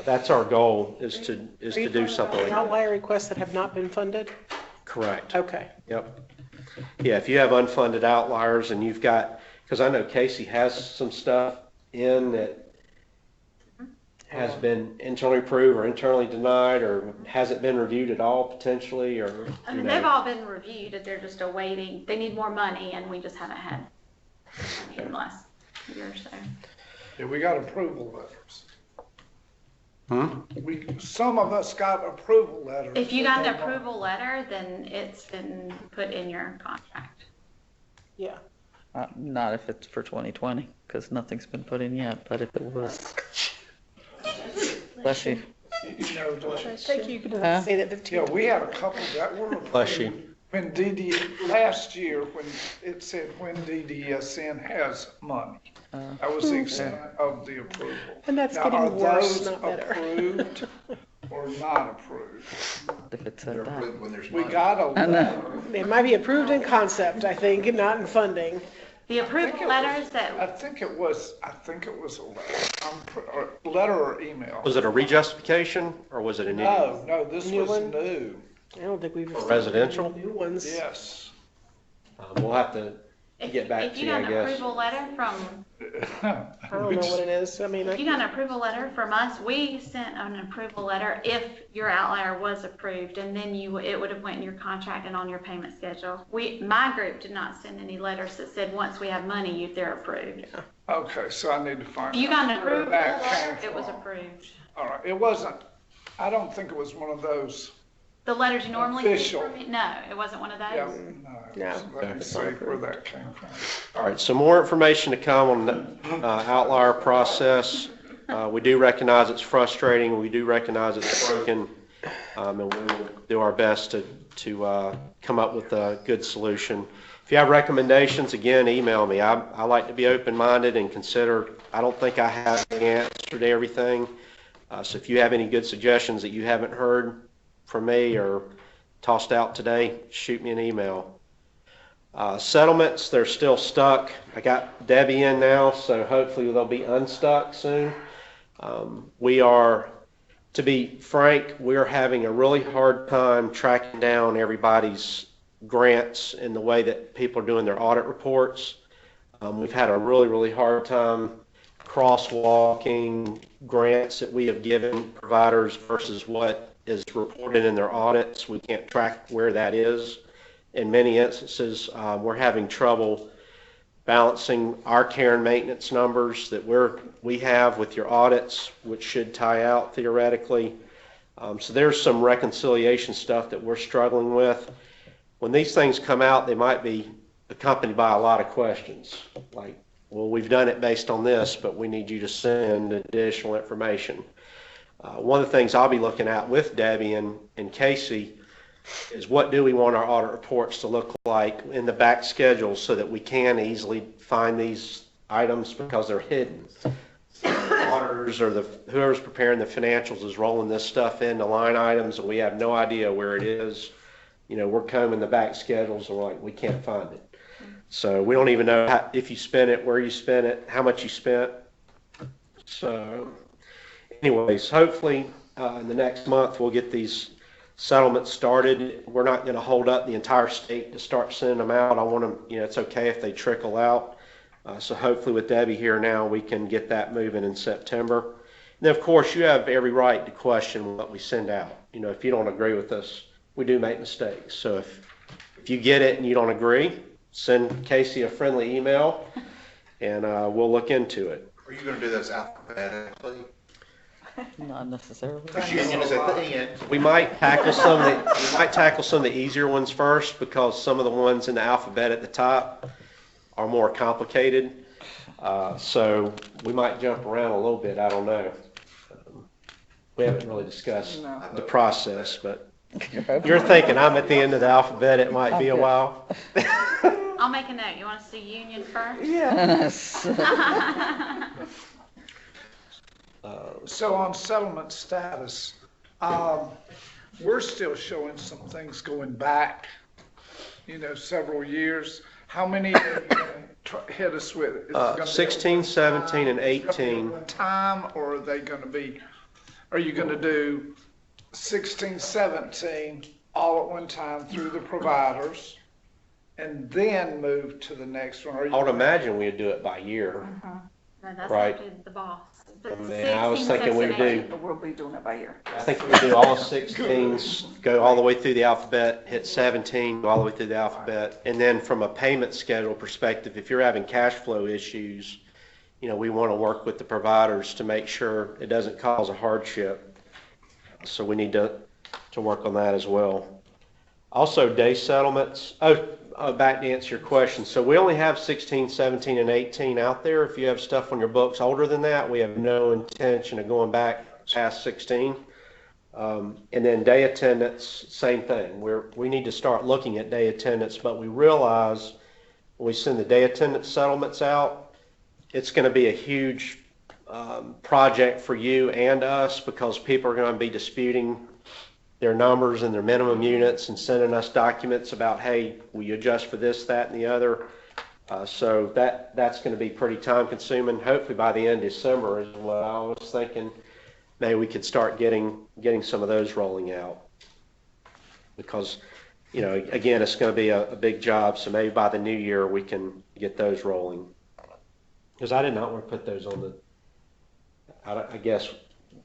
that's our goal, is to do something like that. Outlier requests that have not been funded? Correct. Okay. Yep. Yeah, if you have unfunded outliers and you've got, because I know Casey has some stuff in that has been internally approved or internally denied or hasn't been reviewed at all potentially, or, I mean, they've all been reviewed, they're just awaiting, they need more money, and we just haven't had money in the last year or so. Yeah, we got approval letters. Hmm? Some of us got approval letters. If you got an approval letter, then it's been put in your contract. Yeah. Not if it's for 2020, because nothing's been put in yet, but if it was. Bless you. You know, Thank you. You could Huh? say that 15. yeah, we had a couple that were approved. Bless you. When last year, when it said when DDSN has money. That was the extent of the approval. And that's Now, getting worse, are not better. those approved or not approved? If it They're said that. approved when there's We money. got a I know. letter. It might be approved in concept, I think, and not in funding. The approval letters I that, think it was a letter, or letter or email. Was it a rejustification or was it a new? No, this New was one? new, I don't think we've. For residential? New ones. yes. We'll have to if get back if to you you, got I an guess. approval letter from, I don't know what it is. I mean, if you got an approval letter from us, we sent an approval letter if your outlier was approved, and then it would have went in your contract and on your payment schedule. My group did not send any letters that said, once we have money, they're approved. Okay, so I need to find If you got an out where approval that letter, came it was from. approved. All right, it wasn't, I don't think it was one of those, The letters you normally get Official. from me? No, it wasn't one of those. yeah, No, so let me it's see not where approved. that came from. All right, so more information to come on the outlier process. We do recognize it's frustrating. We do recognize it's broken. And we will do our best to come up with a good solution. If you have recommendations, again, email me. I like to be open-minded and consider. I don't think I have the answer to everything. So if you have any good suggestions that you haven't heard from me or tossed out today, shoot me an email. Settlements, they're still stuck. I got Debbie in now, so hopefully they'll be unstuck soon. To be frank, we're having a really hard time tracking down everybody's grants in the way that people are doing their audit reports. We've had a really, really hard time crosswalking grants that we have given providers versus what is reported in their audits. We can't track where that is. In many instances, we're having trouble balancing our care and maintenance numbers that we have with your audits, which should tie out theoretically. So there's some reconciliation stuff that we're struggling with. When these things come out, they might be accompanied by a lot of questions, like, well, we've done it based on this, but we need you to send additional information. One of the things I'll be looking at with Debbie and Casey is what do we want our audit reports to look like in the back schedule so that we can easily find these items because they're hidden. Auditors or whoever's preparing the financials is rolling this stuff into line items and we have no idea where it is. You know, we're combing the back schedules and we're like, we can't find it. So we don't even know if you spent it, where you spent it, how much you spent. So anyways, hopefully in the next month we'll get these settlements started. We're not going to hold up the entire state to start sending them out. I want them, it's okay if they trickle out. So hopefully with Debbie here now, we can get that moving in September. And then, of course, you have every right to question what we send out. You know, if you don't agree with us, we do make mistakes. So if you get it and you don't agree, send Casey a friendly email, and we'll look into it. Are you gonna do those alphabetically? Not necessarily. Union is at the end. We might tackle some of the easier ones first, because some of the ones in the alphabet at the top are more complicated. So we might jump around a little bit. I don't know. We haven't really discussed the process, but you're thinking I'm at the end of the alphabet. It might be a while. I'll make a note. You want us to union first? Yes. So on settlement status, we're still showing some things going back, several years. How many are you gonna hit us with? Is it gonna be 16, 17, and 18. one time, or are you gonna do 16, 17 all at one time through the providers and then move to the next one? I would imagine we'd do it by year. No, that's Right. up to the boss. I was thinking we would do, We'll be doing it by year. I think we would do all 16s, go all the way through the alphabet, hit 17, go all the way through the alphabet. And then from a payment schedule perspective, if you're having cash flow issues, we want to work with the providers to make sure it doesn't cause a hardship. So we need to work on that as well. Also, day settlements. Back to answer your question. So we only have 16, 17, and 18 out there. If you have stuff on your books older than that, we have no intention of going back past 16. And then day attendance, same thing. We need to start looking at day attendance, but we realize when we send the day attendance settlements out, it's going to be a huge project for you and us, because people are going to be disputing their numbers and their minimum units and sending us documents about, hey, will you adjust for this, that, and the other? So that's going to be pretty time consuming. Hopefully by the end of December is what I was thinking. Maybe we could start getting some of those rolling out, because, again, it's going to be a big job. So maybe by the new year we can get those rolling. Because I did not want to put those on I guess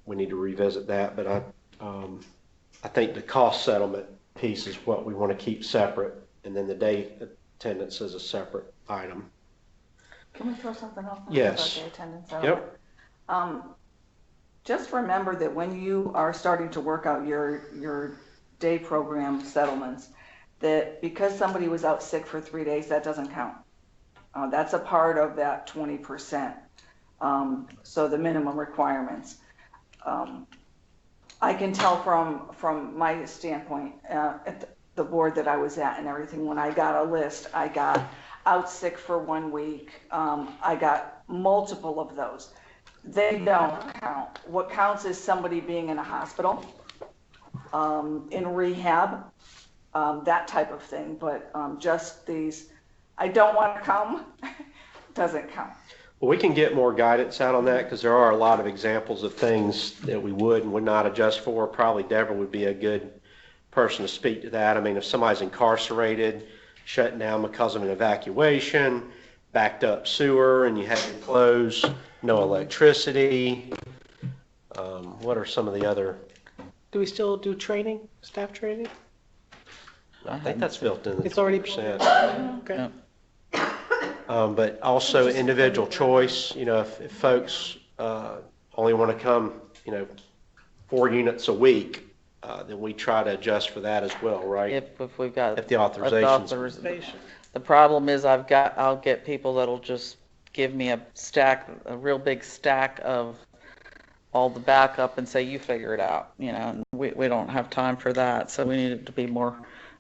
we need to revisit that, but I think the cost settlement piece is what we want to keep separate, and then the day attendance is a separate item. Can we throw something else? Yes. About day attendance? Yep. Just remember that when you are starting to work out your day program settlements, that because somebody was out sick for 3 days, that doesn't count. That's a part of that 20%. So the minimum requirements. I can tell from my standpoint at the board that I was at and everything, when I got a list, I got out sick for 1 week. I got multiple of those. They don't count. What counts is somebody being in a hospital, in rehab, that type of thing. But just these, I don't want to come, doesn't count. Well, we can get more guidance out on that, because there are a lot of examples of things that we would and would not adjust for. Probably Deborah would be a good person to speak to that. I mean, if somebody's incarcerated, shut down because of an evacuation, backed up sewer, and you had to close, no electricity. What are some of the other? Do we still do training, staff training? I think that's built in the It's already 10%. Okay. But also individual choice. If folks only want to come, 4 units a week, then we try to adjust for that as well, right? If we've got. If the authorization's. The problem is I'll get people that'll just give me a real big stack of all the backup and say, you figure it out, and we don't have time for that. So we need it to be more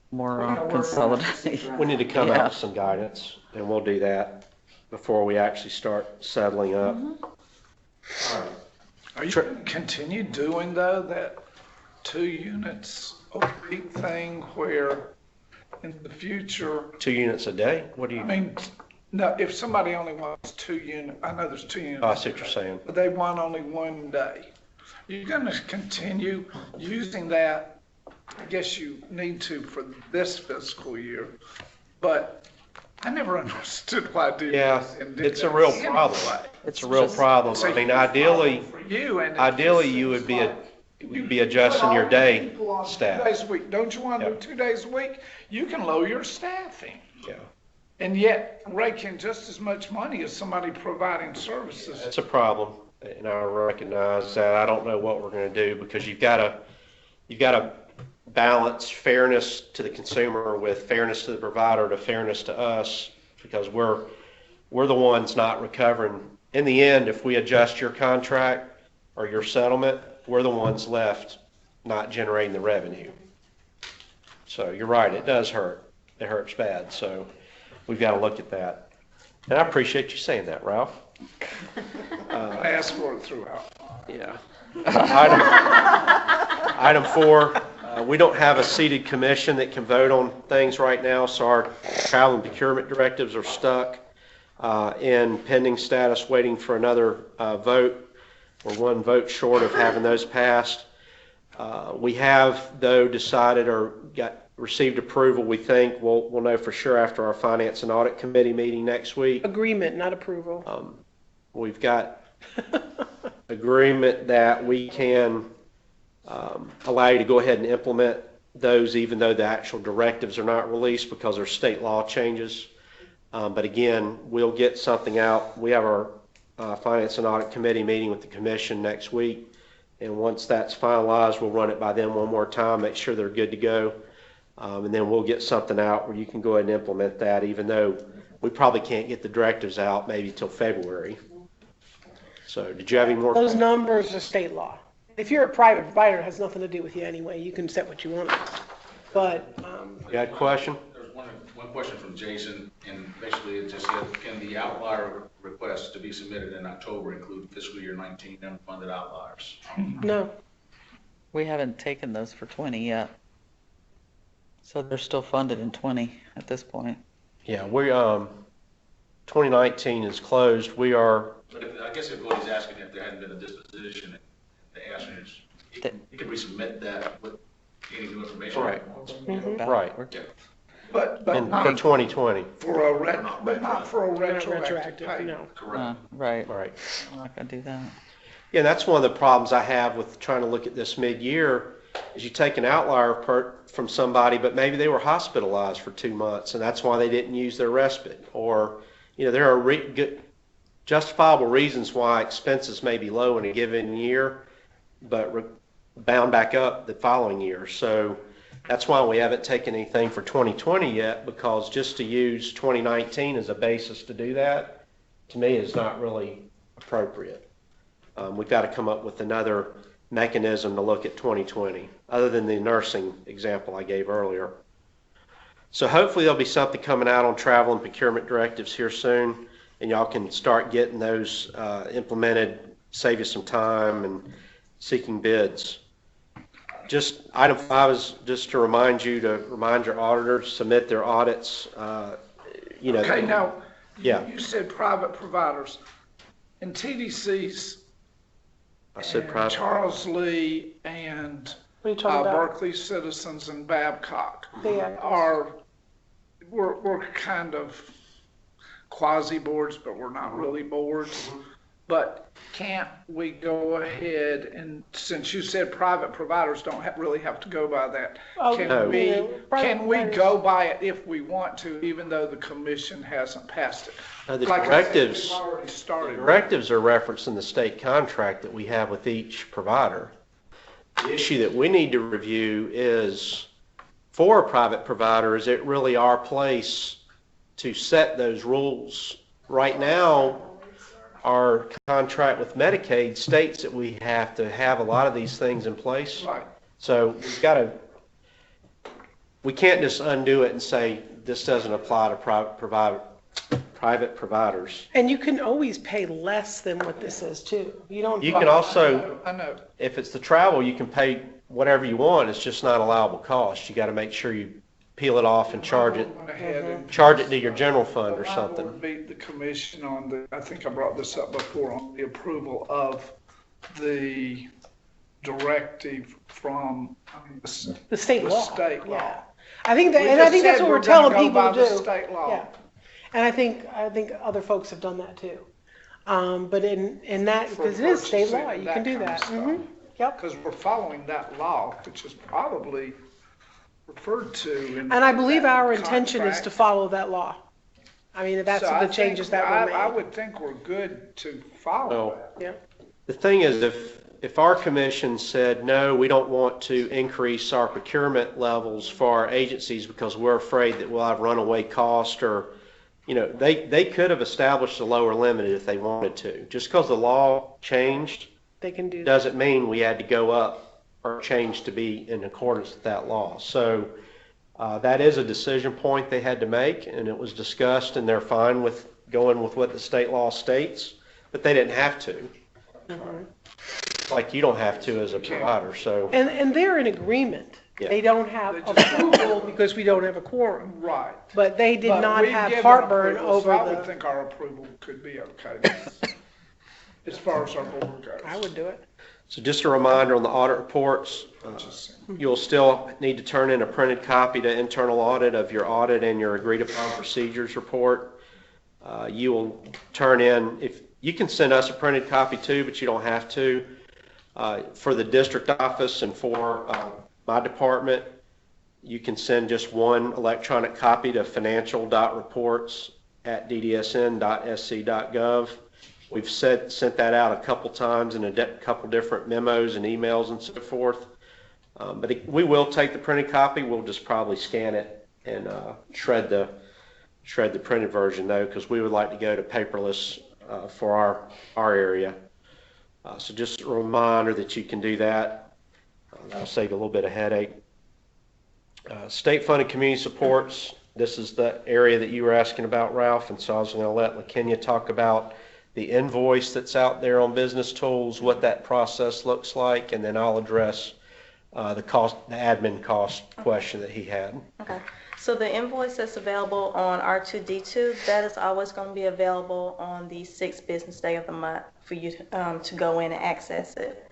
consolidated. We need to come out with some guidance, and we'll do that before we actually start settling up. All right. Are you going to continue doing, though, that 2 units a week thing where in the future? 2 units a day? What do you? I mean, no, if somebody only wants 2 units, I know there's 2 units. Oh, I see what you're saying. But they want only 1 day. You're going to continue using that. I guess you need to for this fiscal year, but I never understood why DDSN Yeah, did it's a that real anyway. problem. It's a real problem. I mean, ideally, For you, and it ideally just you seems would be, like you'd be adjusting your put all day people on 2 staff. days a week. Don't you want to Yeah. do 2 days a week? You can lower your staffing. Yeah. And yet rake in just as much money as somebody providing services. It's a problem, and I recognize that. I don't know what we're gonna do, because you've gotta balance fairness to the consumer with fairness to the provider to fairness to us, because we're the ones not recovering. In the end, if we adjust your contract or your settlement, we're the ones left not generating the revenue. So you're right, it does hurt. It hurts bad, so we've got to look at that. And I appreciate you saying that, Ralph. I asked for it throughout. Yeah. Item 4, we don't have a seated commission that can vote on things right now, so our travel and procurement directives are stuck in pending status, waiting for another vote. We're one vote short of having those passed. We have, though, decided or received approval, we think. We'll know for sure after our Finance and Audit Committee meeting next week. Agreement, not approval. We've got agreement that we can allow you to go ahead and implement those, even though the actual directives are not released because there's state law changes. But again, we'll get something out. We have our Finance and Audit Committee meeting with the Commission next week. And once that's finalized, we'll run it by them one more time, make sure they're good to go. And then we'll get something out where you can go ahead and implement that, even though we probably can't get the directives out maybe till February. So did you have any more? Those numbers are state law. If you're a private provider, it has nothing to do with you anyway. You can set what you want. But, You had a question? There's one question from Jason, and basically it just said, can the outlier requests to be submitted in October include fiscal year 19 unfunded outliers? no. We haven't taken those for 20 yet. So they're still funded in 20 at this point. Yeah, 2019 is closed. We are, But I guess if what he's asking, if there hadn't been a disposition, the answer is, he could resubmit that with any new information. Right. Mhm. Right. But for not 2020. for a not for a Not retroactive retroactive, pay. no. Correct. Right. Right. I'm not going to do that. Yeah, that's one of the problems I have with trying to look at this mid-year, is you take an outlier from somebody, but maybe they were hospitalized for 2 months, and that's why they didn't use their respite. Or, there are good, justifiable reasons why expenses may be low in a given year, but bound back up the following year. So that's why we haven't taken anything for 2020 yet, because just to use 2019 as a basis to do that, to me, is not really appropriate. We've got to come up with another mechanism to look at 2020, other than the nursing example I gave earlier. So hopefully there'll be something coming out on travel and procurement directives here soon, and y'all can start getting those implemented, save you some time and seeking bids. Just item 5 is just to remind your auditors, submit their audits. Okay, now, Yeah. you said private providers. And TDC's I said and private. Charles Lee and What are you talking about? Berkeley Citizens and Babcock Yeah. we're kind of quasi-boards, but we're not really boards. But can't we go ahead and, since you said private providers don't really have to go by that, Oh, can No. we, Private can we providers- go by it if we want to, even though the commission hasn't passed it? The Like I said, directives. we've already started. Directives are referenced in the state contract that we have with each provider. The issue that we need to review is, for a private provider, is it really our place to set those rules? Right now, our contract with Medicaid states that we have to have a lot of these things in place. Right. So we can't just undo it and say, this doesn't apply to private providers. And you can always pay less than what this is too. You don't. You can also, I know. if it's the travel, you can pay whatever you want. It's just not allowable cost. You got to make sure you peel it off and charge it to your general fund or I something. would beat the commission on I think I brought this up before, on the approval of the directive from The state the law. state law. Yeah. I think that, We and I just think that's said what we're we're gonna telling go people by to the do. state law. Yeah. And I think other folks have done that too. But in that, For because it is state purchasing, law, you can do kind of that. stuff. Mhm. Yep. Because we're following that law, which is probably referred to in. And I believe that our intention is to contract. follow that law. I mean, that's So I the think- changes that were made. I would think we're good to follow Well, that. Yeah. The thing is, if our commission said, no, we don't want to increase our procurement levels for our agencies because we're afraid that we'll have runaway cost, or, they could have established a lower limit if they wanted to. Just because the law changed They can do that. doesn't mean we had to go up or change to be in accordance with that law. So that is a decision point they had to make, and it was discussed, and they're fine with going with what the state law states, but they didn't have to. Like you don't have to as a provider, so. And they're in agreement. Yeah. They don't have They just- approval because we don't have a quorum. Right. But they did But not we've have given heartburn approval, so over I would the, think our approval could be okay, as far as our board goes. I would do it. So just a reminder on the audit reports, you'll still need to turn in a printed copy to internal audit of your audit and your agreed upon procedures report. You will turn in, if you can send us a printed copy too, but you don't have to. For the district office and for my department, you can send just one electronic copy to financial.reports@ddsn.sc.gov. We've sent that out a couple times in a couple different memos and emails and so forth. But we will take the printed copy. We'll just probably scan it and shred the printed version though, because we would like to go to paperless for our area. So just a reminder that you can do that. That'll save you a little bit of headache. State funded community supports. This is the area that you were asking about, Ralph, and so I was going to let LaKenya talk about the invoice that's out there on Business Tools, what that process looks like, and then I'll address the admin cost question that he had. Okay. So the invoice that's available on R2D2, that is always going to be available on the 6th business day of the month for you to go in and access it.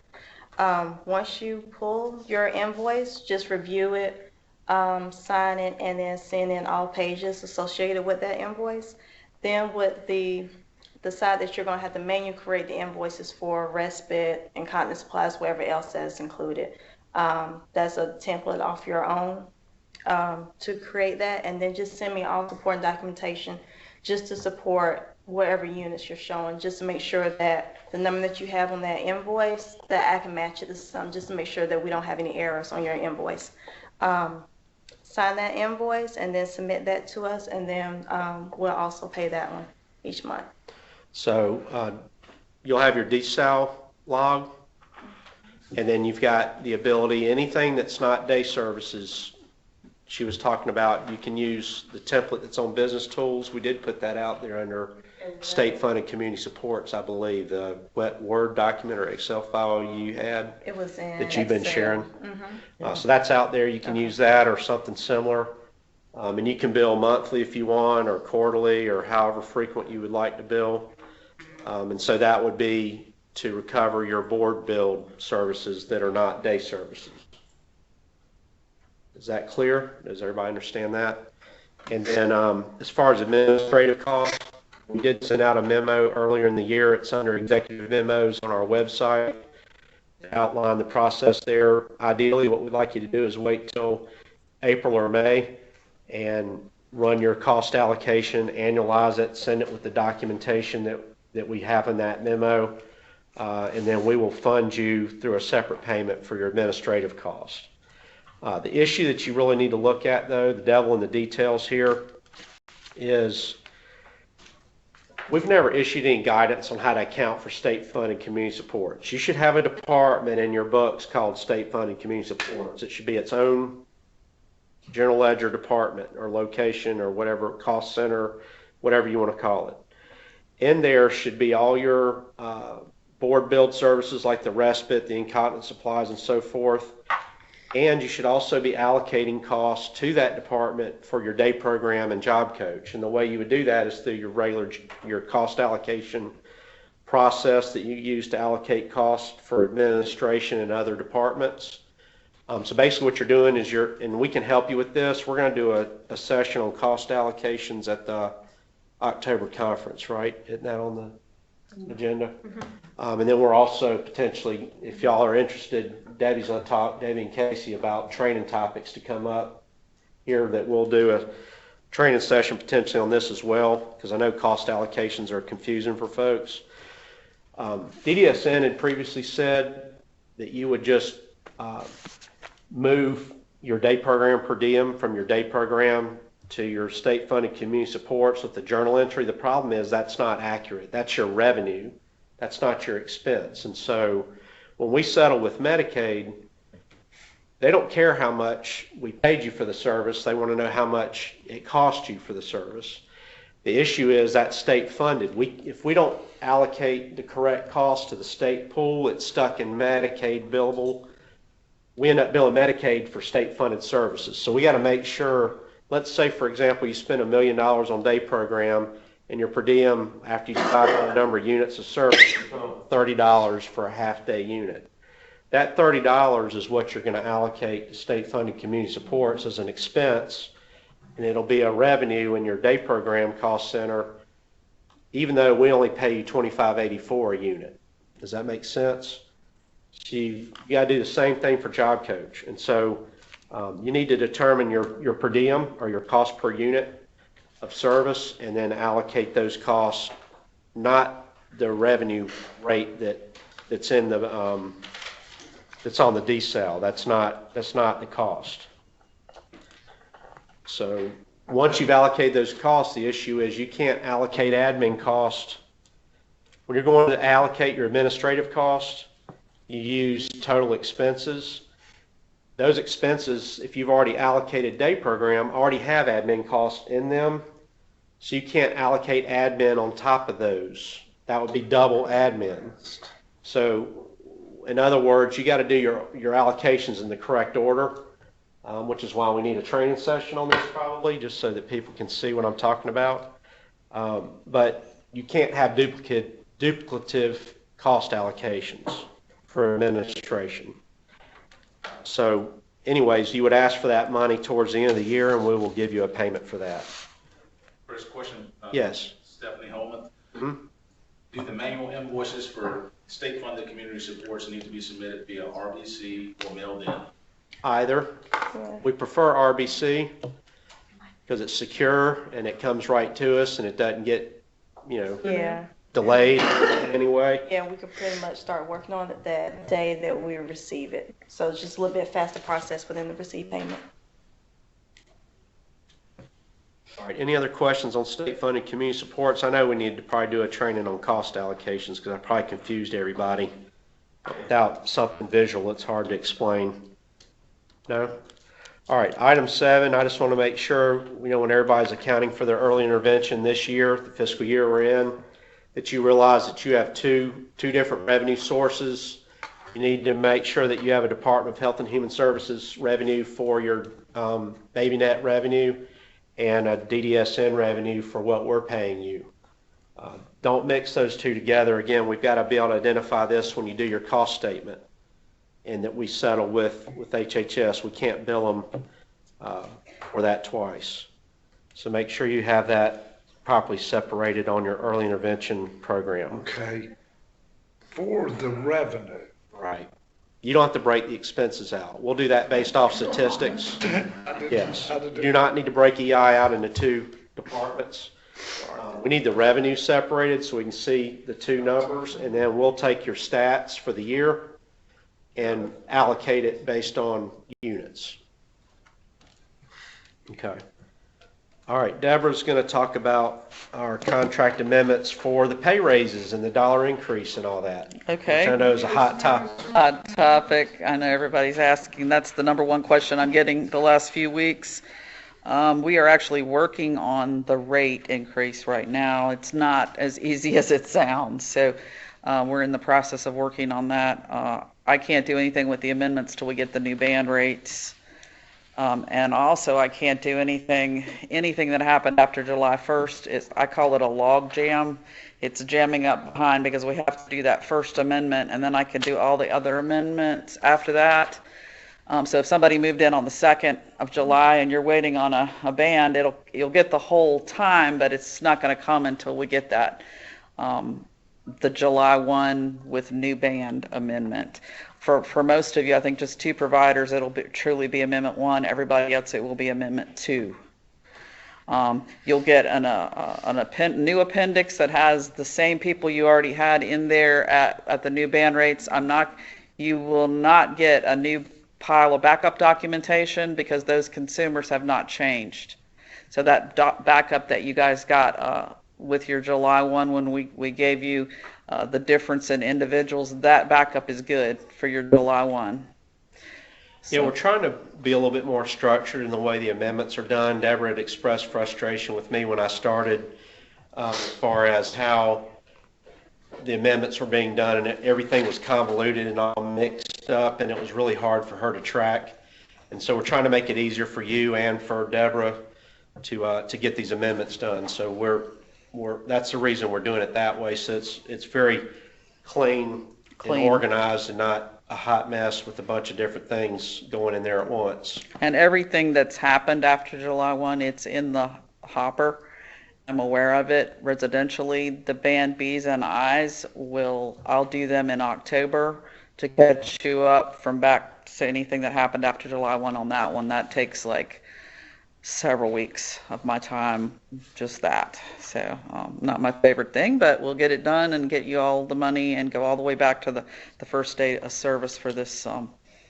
Once you pull your invoice, just review it, sign it, and then send in all pages associated with that invoice. Then with the side that you're going to have to manually create the invoices for respite, incontinence supplies, whatever else that's included. That's a template off your own to create that, and then just send me all supporting documentation just to support whatever units you're showing, just to make sure that the number that you have on that invoice, that I can match it to some, just to make sure that we don't have any errors on your invoice. Sign that invoice and then submit that to us, and then we'll also pay that one each month. So you'll have your DSAL log, and then you've got the ability, anything that's not day services, she was talking about, you can use the template that's on Business Tools. We did put that out there under state funded community supports, I believe, the Word document or Excel file you had. It was in that you've been Excel. sharing. Mm-hmm. So that's out there. You can use that or something similar. And you can bill monthly if you want, or quarterly, or however frequent you would like to bill. And so that would be to recover your board billed services that are not day services. Is that clear? Does everybody understand that? And then as far as administrative costs, we did send out a memo earlier in the year. It's under executive memos on our website to outline the process there. Ideally, what we'd like you to do is wait till April or May and run your cost allocation, annualize it, send it with the documentation that we have in that memo, and then we will fund you through a separate payment for your administrative costs. The issue that you really need to look at, though, the devil in the details here, is we've never issued any guidance on how to account for state-funded community supports. You should have a department in your books called state-funded community supports. It should be its own general ledger department or location or whatever, cost center, whatever you want to call it. In there should be all your board billed services like the respite, the incontinence supplies, and so forth. And you should also be allocating costs to that department for your day program and job coach. And the way you would do that is through your cost allocation process that you use to allocate costs for administration and other departments. So basically what you're doing is and we can help you with this. We're going to do a session on cost allocations at the October conference, right? Isn't that on the agenda? And then we're also potentially, if y'all are interested, Debbie's going to talk, Debbie and Casey, about training topics to come up here, that we'll do a training session potentially on this as well, because I know cost allocations are confusing for folks. DDSN had previously said that you would just move your day program per diem from your day program to your state-funded community supports with the journal entry. The problem is that's not accurate. That's your revenue. That's not your expense. And so when we settle with Medicaid, they don't care how much we paid you for the service. They want to know how much it cost you for the service. The issue is that state-funded. If we don't allocate the correct cost to the state pool, it's stuck in Medicaid billable. We end up billing Medicaid for state-funded services. So we got to make sure. Let's say, for example, you spend $1 million on day program, and your per diem, after you divide by the number of units of service, $30 for a half-day unit. That $30 is what you're going to allocate to state-funded community supports as an expense, and it'll be a revenue in your day program cost center, even though we only pay you $25.84 a unit. Does that make sense? So you got to do the same thing for job coach. And so you need to determine your per diem or your cost per unit of service, and then allocate those costs, not the revenue rate that's in the that's on the decel. That's not the cost. So once you've allocated those costs, the issue is you can't allocate admin cost. When you're going to allocate your administrative cost, you use total expenses. Those expenses, if you've already allocated day program, already have admin costs in them. So you can't allocate admin on top of those. That would be double admin. So in other words, you got to do your allocations in the correct order, which is why we need a training session on this probably, just so that people can see what I'm talking about. But you can't have duplicative cost allocations for administration. So anyways, you would ask for that money towards the end of the year, and we will give you a payment for that. First question. Yes. Stephanie Holman. Do the manual invoices for state-funded community supports need to be submitted via RBC or mailed in? Either. We prefer RBC because it's secure and it comes right to us and it doesn't get, delayed in any way. Yeah, we could pretty much start working on it that day that we receive it. So it's just a little bit faster process for them to receive payment. All right, any other questions on state-funded community supports? I know we need to probably do a training on cost allocations because I probably confused everybody. Without something visual, it's hard to explain. No? All right, item 7, I just want to make sure, when everybody's accounting for their early intervention this year, the fiscal year we're in, that you realize that you have two different revenue sources. You need to make sure that you have a Department of Health and Human Services revenue for your baby net revenue, and a DDSN revenue for what we're paying you. Don't mix those two together. Again, we've got to be able to identify this when you do your cost statement, and that we settle with HHS. We can't bill them for that twice. So make sure you have that properly separated on your early intervention program. Okay. For the revenue. Right. You don't have to break the expenses out. We'll do that based off statistics. Yes. You do not need to break EI out into two departments. We need the revenue separated so we can see the two numbers, and then we'll take your stats for the year and allocate it based on units. Okay. All right, Deborah's going to talk about our contract amendments for the pay raises and the dollar increase and all that. Okay. Which I know is a hot topic. Hot topic. I know everybody's asking. That's the number one question I'm getting the last few weeks. We are actually working on the rate increase right now. It's not as easy as it sounds. So we're in the process of working on that. I can't do anything with the amendments till we get the new band rates. And also I can't do anything that happened after July 1st. I call it a log jam. It's jamming up behind because we have to do that first amendment, and then I can do all the other amendments after that. So if somebody moved in on the 2nd of July and you're waiting on a band, you'll get the whole time, but it's not going to come until we get that, the July 1 with new band amendment. For most of you, I think just 2 providers, it'll truly be Amendment 1. Everybody else, it will be Amendment 2. You'll get a new appendix that has the same people you already had in there at the new band rates. You will not get a new pile of backup documentation because those consumers have not changed. So that backup that you guys got with your July 1 when we gave you the difference in individuals, that backup is good for your July 1. Yeah, we're trying to be a little bit more structured in the way the amendments are done. Deborah had expressed frustration with me when I started as far as how the amendments were being done, and everything was convoluted and all mixed up, and it was really hard for her to track. And so we're trying to make it easier for you and for Deborah to get these amendments done. So that's the reason we're doing it that way, so it's very clean and organized and not a hot mess with a bunch of different things going in there at once. And everything that's happened after July 1, it's in the hopper. I'm aware of it residentially. The band Bs and Is I'll do them in October to catch you up from back to anything that happened after July 1 on that one. That takes like several weeks of my time, just that. So not my favorite thing, but we'll get it done and get you all the money and go all the way back to the first day of service for this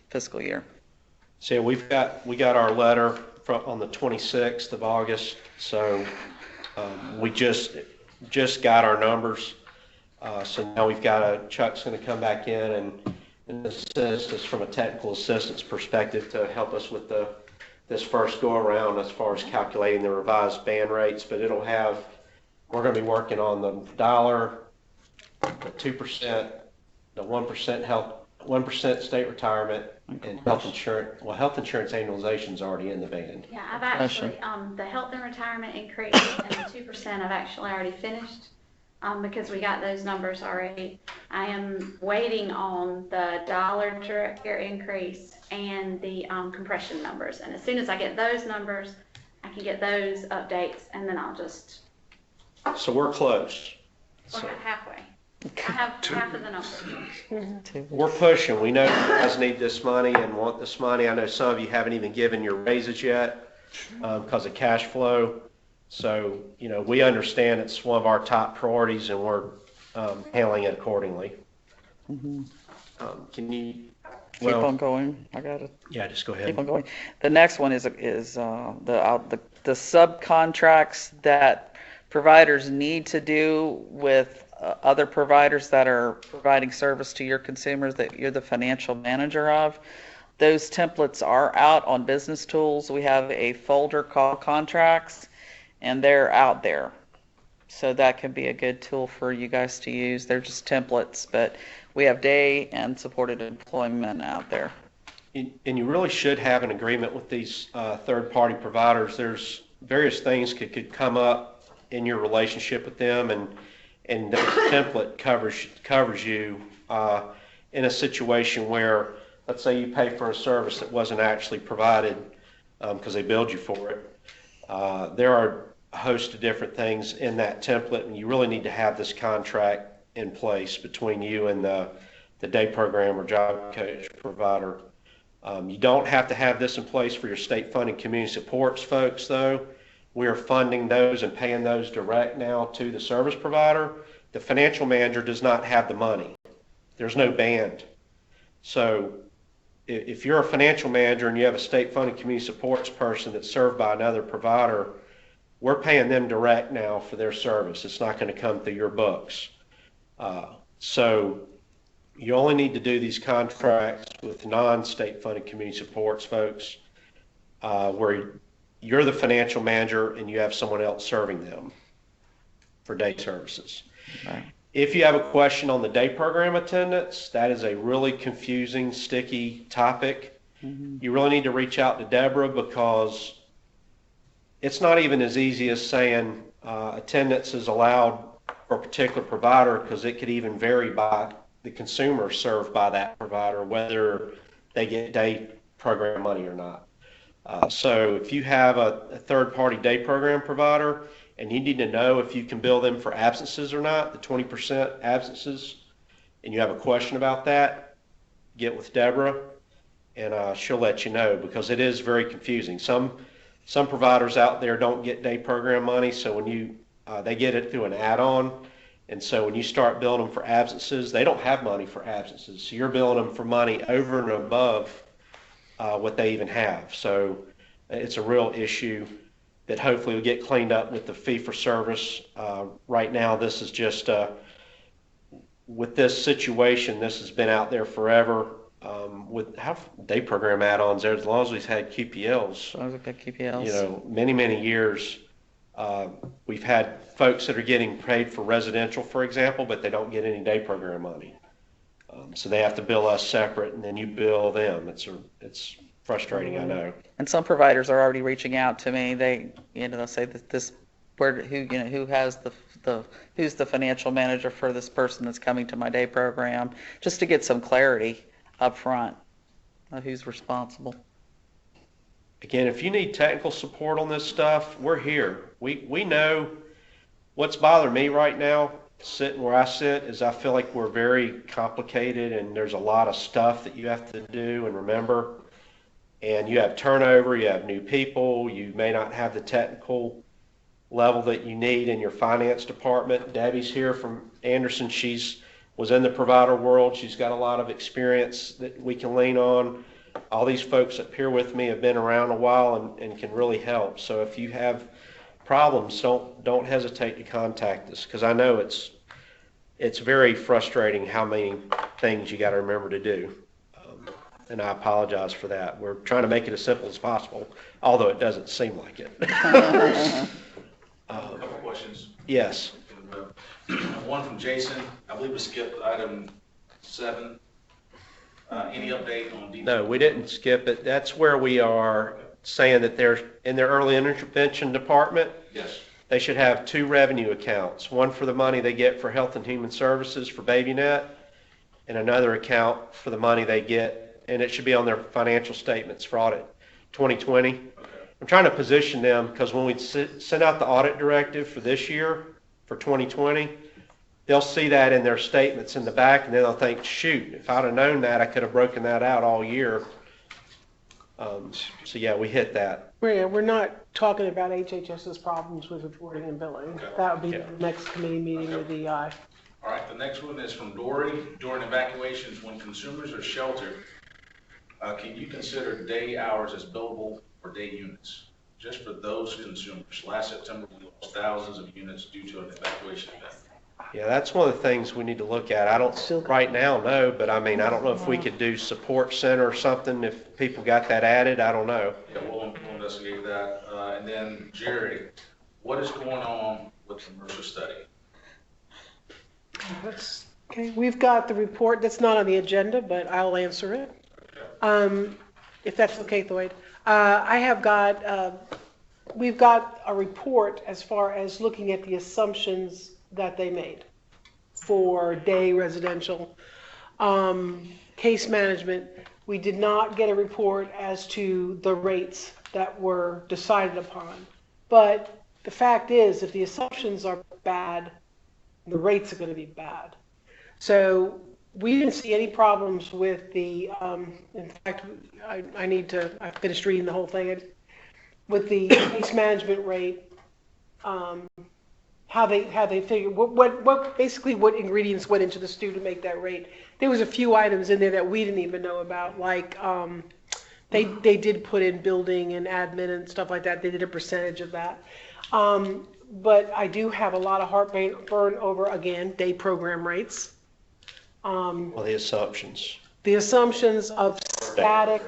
fiscal year. So we got our letter on the 26th of August. So we just got our numbers. So now we've got Chuck's going to come back in and assist us from a technical assistance perspective to help us with this first go around as far as calculating the revised band rates. But we're going to be working on the dollar, the 2%, the 1% state retirement, and health insurance. Well, health insurance annualization is already in the band. Yeah, I've actually, the health and retirement increase and the 2% I've actually already finished because we got those numbers already. I am waiting on the dollar direct care increase and the compression numbers. And as soon as I get those numbers, I can get those updates, and then I'll just... So we're close. We're halfway. I have half of the numbers. We're pushing. We know you guys need this money and want this money. I know some of you haven't even given your raises yet because of cash flow. So, we understand it's one of our top priorities, and we're handling it accordingly. Mm-hmm. Can you keep on going? I got it. Yeah, just go ahead. Keep on going. The next one is the subcontracts that providers need to do with other providers that are providing service to your consumers that you're the financial manager of. Those templates are out on Business Tools. We have a folder called Contracts, and they're out there. So that can be a good tool for you guys to use. They're just templates, but we have day and supported employment out there. And you really should have an agreement with these third-party providers. There's various things could come up in your relationship with them, and the template covers you in a situation where, let's say you pay for a service that wasn't actually provided because they billed you for it. There are a host of different things in that template, and you really need to have this contract in place between you and the day program or job coach provider. You don't have to have this in place for your state funded community supports folks, though. We are funding those and paying those direct now to the service provider. The financial manager does not have the money. There's no band. So if you're a financial manager and you have a state funded community supports person that's served by another provider, we're paying them direct now for their service. It's not going to come through your books. So you only need to do these contracts with non-state funded community supports folks where you're the financial manager and you have someone else serving them for day services. Right. If you have a question on the day program attendance, that is a really confusing, sticky topic. Mm-hmm. You really need to reach out to Deborah because it's not even as easy as saying attendance is allowed for a particular provider, because it could even vary by the consumer served by that provider, whether they get day program money or not. So if you have a third-party day program provider and you need to know if you can bill them for absences or not, the 20% absences, and you have a question about that, get with Deborah and she'll let you know, because it is very confusing. Some providers out there don't get day program money, so when they get it through an add-on, and so when you start billing them for absences, they don't have money for absences. So you're billing them for money over and above what they even have. So it's a real issue that hopefully will get cleaned up with the fee-for-service. Right now, this is just, with this situation, this has been out there forever. With day program add-ons there, as long as we've had QPLs, many, many years. We've had folks that are getting paid for residential, for example, but they don't get any day program money. So they have to bill us separate, and then you bill them. It's frustrating, I know. And some providers are already reaching out to me. They'll say that who's the financial manager for this person that's coming to my day program, just to get some clarity up front of who's responsible. Again, if you need technical support on this stuff, we're here. We know what's bothering me right now, sitting where I sit, is I feel like we're very complicated and there's a lot of stuff that you have to do and remember. And you have turnover, you have new people, you may not have the technical level that you need in your finance department. Debbie's here from Anderson. She's was in the provider world. She's got a lot of experience that we can lean on. All these folks up here with me have been around a while and can really help. So if you have problems, don't hesitate to contact us, because I know it's very frustrating how many things you got to remember to do. And I apologize for that. We're trying to make it as simple as possible, although it doesn't seem like it. A couple questions. Yes. One from Jason. I believe we skipped item 7. Any update on DD? No, we didn't skip it. That's where we are saying that they're in their early intervention department. Yes. They should have 2 revenue accounts, one for the money they get for Health and Human Services for BabyNet, and another account for the money they get, and it should be on their financial statements for audit 2020. Okay. I'm trying to position them, because when we send out the audit directive for this year, for 2020, they'll see that in their statements in the back, and then they'll think, shoot, if I'd have known that, I could have broken that out all year. So yeah, we hit that. We're not talking about HHS's problems with reporting and billing. Okay. That would be the next committee meeting with EI. All right, the next one is from Dory. During evacuations, when consumers are sheltered, can you consider day hours as billable for day units? Just for those consumers. Last September, we lost thousands of units due to an evacuation event. Yeah, that's one of the things we need to look at. I don't right now know, but I mean, I don't know if we could do support center or something if people got that added. I don't know. Yeah, we'll investigate that. And then Jerry, what is going on with the Mercer study? Okay, we've got the report that's not on the agenda, but I'll answer it. Okay. If that's okay, Lloyd. We've got a report as far as looking at the assumptions that they made for day residential case management. We did not get a report as to the rates that were decided upon. But the fact is, if the assumptions are bad, the rates are going to be bad. So we didn't see any problems with the, in fact, I finished reading the whole thing, with the case management rate, how they figure, basically what ingredients went into the stew to make that rate. There was a few items in there that we didn't even know about, like they did put in building and admin and stuff like that. They did a percentage of that. But I do have a lot of heartburn over, again, day program rates. Well, the assumptions of static,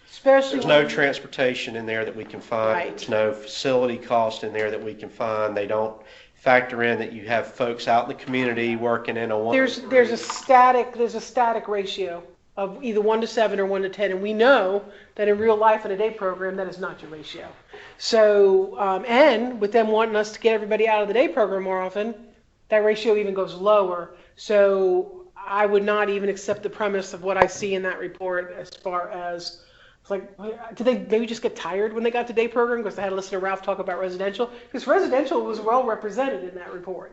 especially. There's no transportation in there that we can find. Right. There's no facility cost in there that we can find. They don't factor in that you have folks out in the community working in a one. There's a static ratio of either 1 to 7 or 1 to 10, and we know that in real life in a day program that is not your ratio. So and with them wanting us to get everybody out of the day program more often, that ratio even goes lower. So I would not even accept the premise of what I see in that report as far as It's like, did they maybe just get tired when they got to day program because they had to listen to Ralph talk about residential? Because residential was well represented in that report.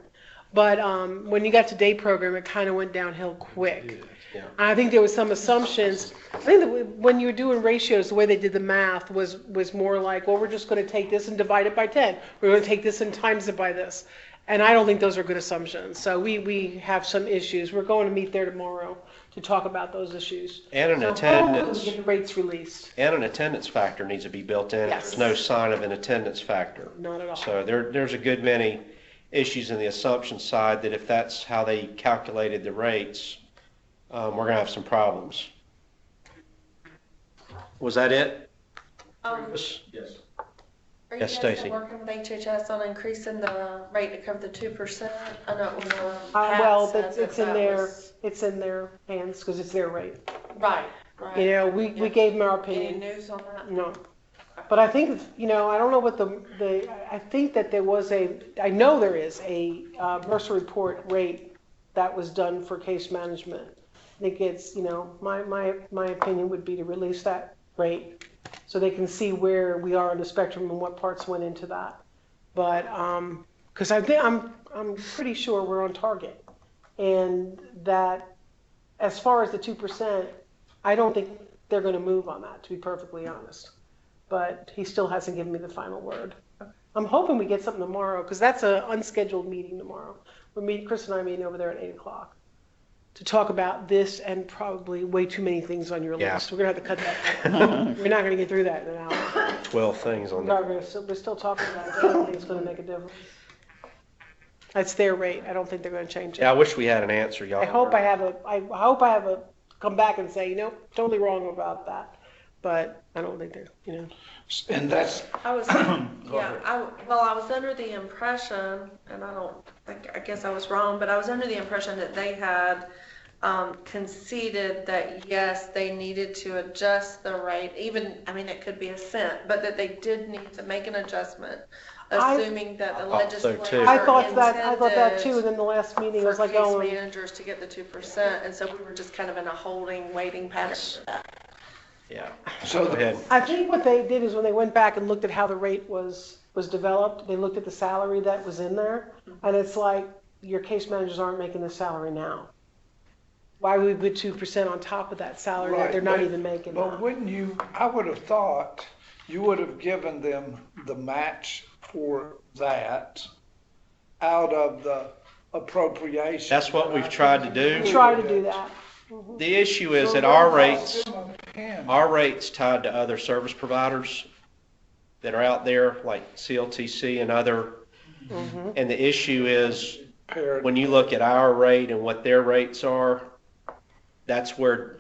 But when you got to day program, it kind of went downhill quick. Yeah. I think there was some assumptions. I think that when you were doing ratios, the way they did the math was more like, well, we're just going to take this and divide it by 10. We're going to take this and times it by this. And I don't think those are good assumptions. So we have some issues. We're going to meet there tomorrow to talk about those issues. And an So attendance. hopefully we get the rates released. And an attendance factor needs to be built in. Yes. There's no sign of an attendance factor. Not at all. So there's a good many issues in the assumption side that if that's how they calculated the rates, we're going to have some problems. Was that it? Yes. Are you Yes, guys Stacy. working with HHS on increasing the rate to cover the 2%? I know it was Well, Pat said it's that in that their, was- it's in their hands because it's their rate. Right, right. You know, we gave them our Any opinion. news on that? No. But I think, you know, I don't know what I think that there was I know there is a Mercer report rate that was done for case management. I think it's, you know, my opinion would be to release that rate so they can see where we are on the spectrum and what parts went into that. But, because I think I'm pretty sure we're on target. And that as far as the 2%, I don't think they're going to move on that, to be perfectly honest. But he still hasn't given me the final word. I'm hoping we get something tomorrow, because that's an unscheduled meeting tomorrow. Chris and I are meeting over there at 8 o'clock to talk about this and probably way too many things on your Yeah. list. We're going to have to cut that out. We're not going to get through that in an hour. 12 things on there. We're still talking about it. I don't think it's going to make a difference. That's their rate. I don't think they're going to change it. Yeah, I wish we had an answer, y'all. I hope I have a come back and say, nope, totally wrong about that. But I don't think they're, you know. And that's, I was, yeah, I was under the impression, and I guess I was wrong, but I was under the impression that they had conceded that, yes, they needed to adjust the rate, even, I mean, it could be a cent, but that they did need to make an adjustment, assuming that the I thought so, legislature too. I thought that too, and intended then the last meeting for was like, case oh, managers to get the 2%, and so we were just kind of in a holding, waiting pattern for that. Yeah. so Go ahead. I think what they did is when they went back and looked at how the rate was developed, they looked at the salary that was in there, and it's like, your case managers aren't making the salary now. Why would we put 2% on top of that salary that they're not even making But now? wouldn't you, I would have thought you would have given them the match for that out of the appropriation. That's what we've tried to do. We try to do that. The issue is that our rates tied to other service providers that are out there, like CLTC and other. And the issue is, when you look at our rate and what their rates are, that's where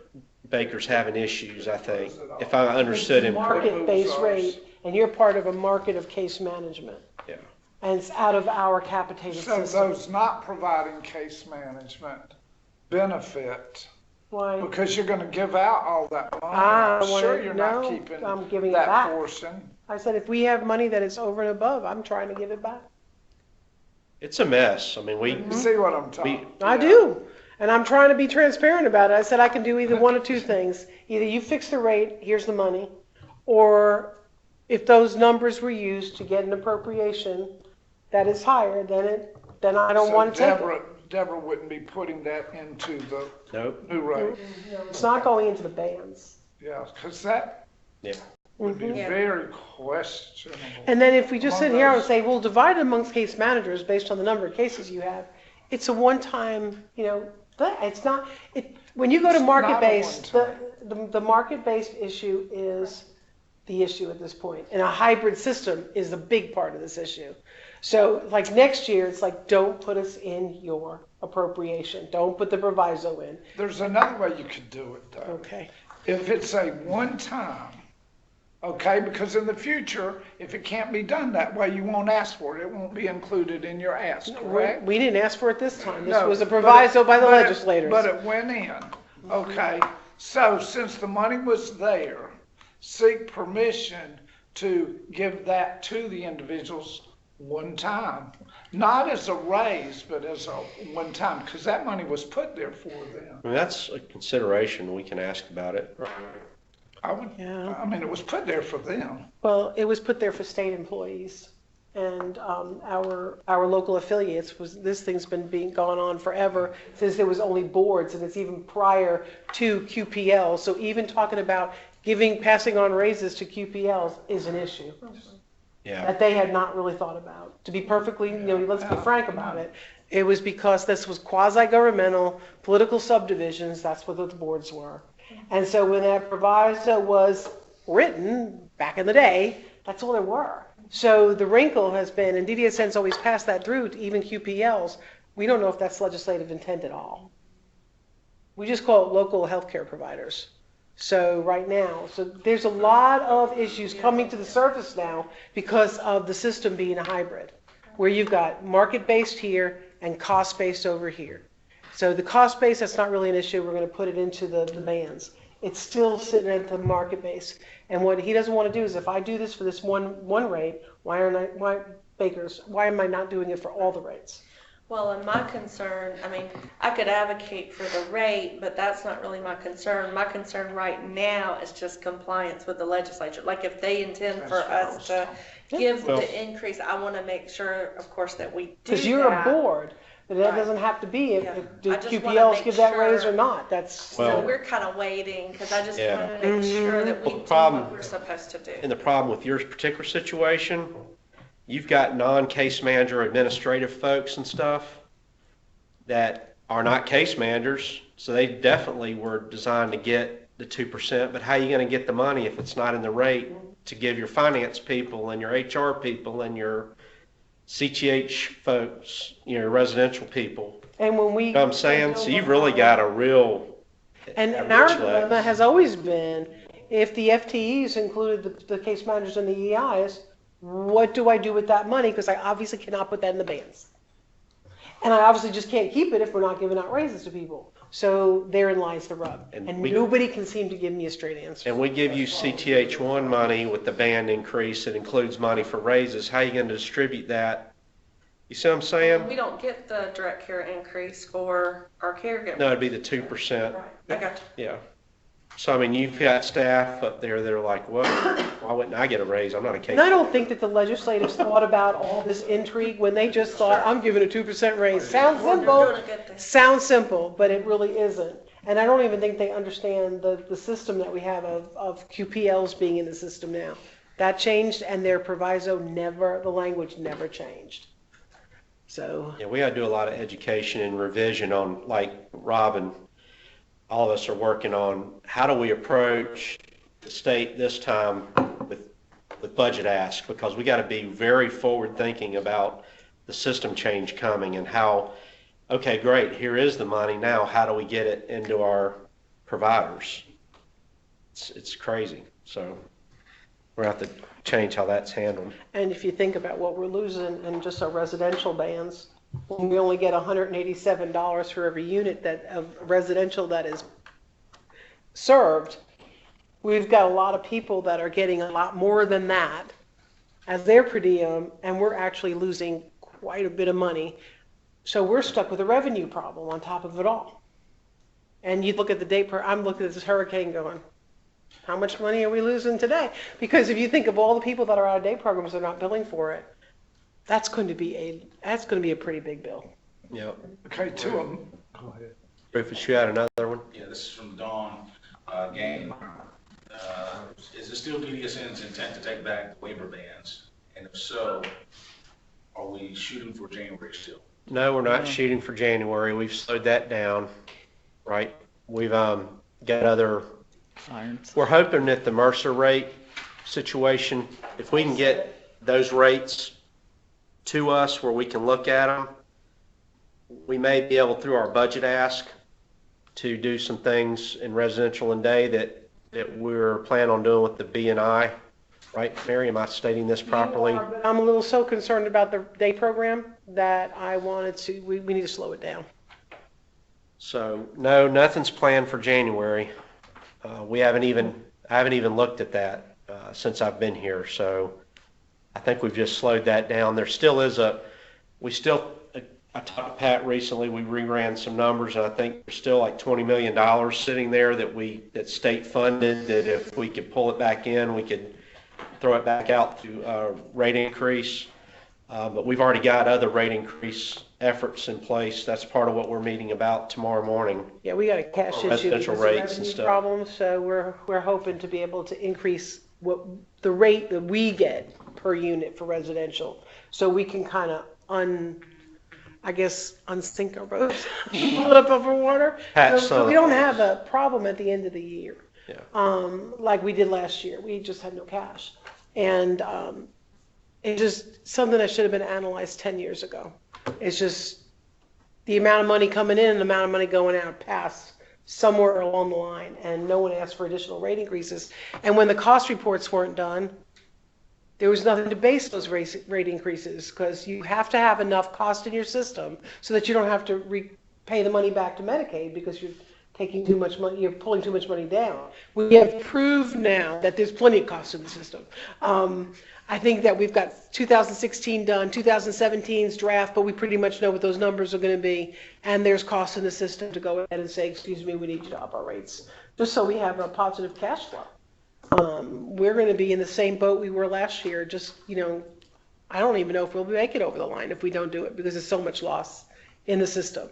Baker's having issues, I think, if I understood him correctly. Market-based rate, and you're part of a market of case management. Yeah. And it's out of our capitated So system. those not providing case management benefit, Why? because you're gonna give out all that money. I I'm wanna- sure you're not no, keeping I'm giving it that back. portion. I said, if we have money that is over and above, I'm trying to give it back. It's a mess. I mean, You see what I'm talking? I do. And I'm trying to be transparent about it. I said I can do either one of two things. Either you fix the rate, here's the money, or if those numbers were used to get an appropriation that is higher, then I don't So want to take it. Deborah wouldn't be putting that into the Nope. new rate. It's not going into the bands. Yeah, because that Yeah. would be Yeah. very questionable. And then if we just sit Among here and those- say, we'll divide it amongst case managers based on the number of cases you have, it's a one-time, you know, it's not, when you go to It's not a market-based, one-time. the market-based issue is the issue at this point. And a hybrid system is a big part of this issue. So like next year, it's like, don't put us in your appropriation. Don't put the proviso in. There's another way you could do it though. Okay. If it's a one-time, okay, because in the future, if it can't be done that way, you won't ask for it. It won't be included in your ask, correct? We didn't ask for it this time. This No, was a but proviso by the but legislators. But it went in, okay? So since the money was there, seek permission to give that to the individuals one time. Not as a raise, but as a one time, because that money was put there for them. I mean, that's a consideration. We can ask about it. Yeah. I mean, it was put there for them. Well, it was put there for state employees. And our local affiliates this thing's been going on forever since there was only boards, and it's even prior to QPL. So even talking about passing on raises to QPLs is an issue Yeah. that they had not really thought about. To be perfectly, let's be frank about it. It was because this was quasi-governmental, political subdivisions, that's what those boards were. And so when that proviso was written back in the day, that's all there were. So the wrinkle has been, and DDSN's always passed that through to even QPLs, we don't know if that's legislative intent at all. We just call it local healthcare providers. So right now, there's a lot of issues coming to the surface now because of the system being a hybrid, where you've got market-based here and cost-based over here. So the cost-based, that's not really an issue. We're going to put it into the bands. It's still sitting at the market base. And what he doesn't want to do is, if I do this for this one rate, why am I not doing it for all the rates? Well, and my concern, I mean, I could advocate for the rate, but that's not really my concern. My concern right now is just compliance with the legislature. Like if they intend for us to give the increase, I want to make sure, of course, that we do that. Because you're a board. But that doesn't have to be if the QPLs give that raise or not. So we're kind of waiting because I just want to make sure that we do what we're supposed to do. And the problem with your particular situation, you've got non-case manager administrative folks and stuff that are not case managers, so they definitely were designed to get the 2%, but how are you going to get the money if it's not in the rate to give your finance people and your HR people and your CTH folks, residential people? And when we, you know what I'm saying? So you've really got a real... And our dilemma has always been, if the FTEs included the case managers and the EIs, what do I do with that money? Because I obviously cannot put that in the bands. And I obviously just can't keep it if we're not giving out raises to people. So therein lies the rub. And nobody can seem to give me a straight answer. And we give you CTH1 money with the band increase. It includes money for raises. How are you going to distribute that? You see what I'm saying? We don't get the direct care increase for our caregivers. No, it'd be the 2%. Right. I got you. Yeah. So, I mean, you've got staff up there that are like, well, why wouldn't I get a raise? I'm not a case. And I don't think that the legislators thought about all this intrigue when they just thought, I'm giving a 2% raise. Sounds simple, but it really isn't. And I don't even think they understand the system that we have of QPLs being in the system now. That changed, and their proviso the language never changed. So. Yeah, we got to do a lot of education and revision on, like Robin, all of us are working on how do we approach the state this time with budget ask, because we got to be very forward thinking about the system change coming and how, okay, great, here is the money, now how do we get it into our providers? It's crazy. So we're going to have to change how that's handled. And if you think about what we're losing in just our residential bands, when we only get $187 for every unit of residential that is served, we've got a lot of people that are getting a lot more than that as their per diem, and we're actually losing quite a bit of money. So we're stuck with a revenue problem on top of it all. And you look at I'm looking at this hurricane going, how much money are we losing today? Because if you think of all the people that are out of day programs, they're not billing for it. That's going to be a pretty big bill. Yep. Okay, two of them. Go ahead. Rufus, you had another one? Yeah, this is from Dawn Gang. Is it still DDSN's intent to take back the waiver bans? And if so, are we shooting for January still? No, we're not shooting for January. We've slowed that down, right? We've got other irons. We're hoping that the Mercer rate situation, if we can get those rates to us where we can look at them, we may be able, through our budget ask, to do some things in residential and day that we're planning on doing with the B&I. Right, Mary, am I stating this properly? I'm a little so concerned about the day program that we need to slow it down. So, no, nothing's planned for January. I haven't even looked at that since I've been here. So I think we've just slowed that down. There still is I talked to Pat recently, we reran some numbers, and I think there's still like $20 million sitting there that's state funded, that if we could pull it back in, we could throw it back out to rate increase. But we've already got other rate increase efforts in place. That's part of what we're meeting about tomorrow morning. Yeah, we got a cash issue Residential because of rates and revenue stuff. problems, so we're hoping to be able to increase what the rate that we get per unit for residential, so we can kind of unsink our boat, pull it up over water. So we don't have a problem at the end of the year. Yeah. Like we did last year. We just had no cash. And it's just something that should have been analyzed 10 years ago. It's just the amount of money coming in and the amount of money going out passed somewhere along the line, and no one asked for additional rate increases. And when the cost reports weren't done, there was nothing to base those rate increases, because you have to have enough cost in your system so that you don't have to pay the money back to Medicaid because you're taking too much money, you're pulling too much money down. We have proved now that there's plenty of cost in the system. I think that we've got 2016 done, 2017's draft, but we pretty much know what those numbers are going to be, and there's cost in the system to go ahead and say, excuse me, we need you to up our rates, just so we have a positive cash flow. We're going to be in the same boat we were last year. Just, I don't even know if we'll make it over the line if we don't do it, because there's so much loss in the system.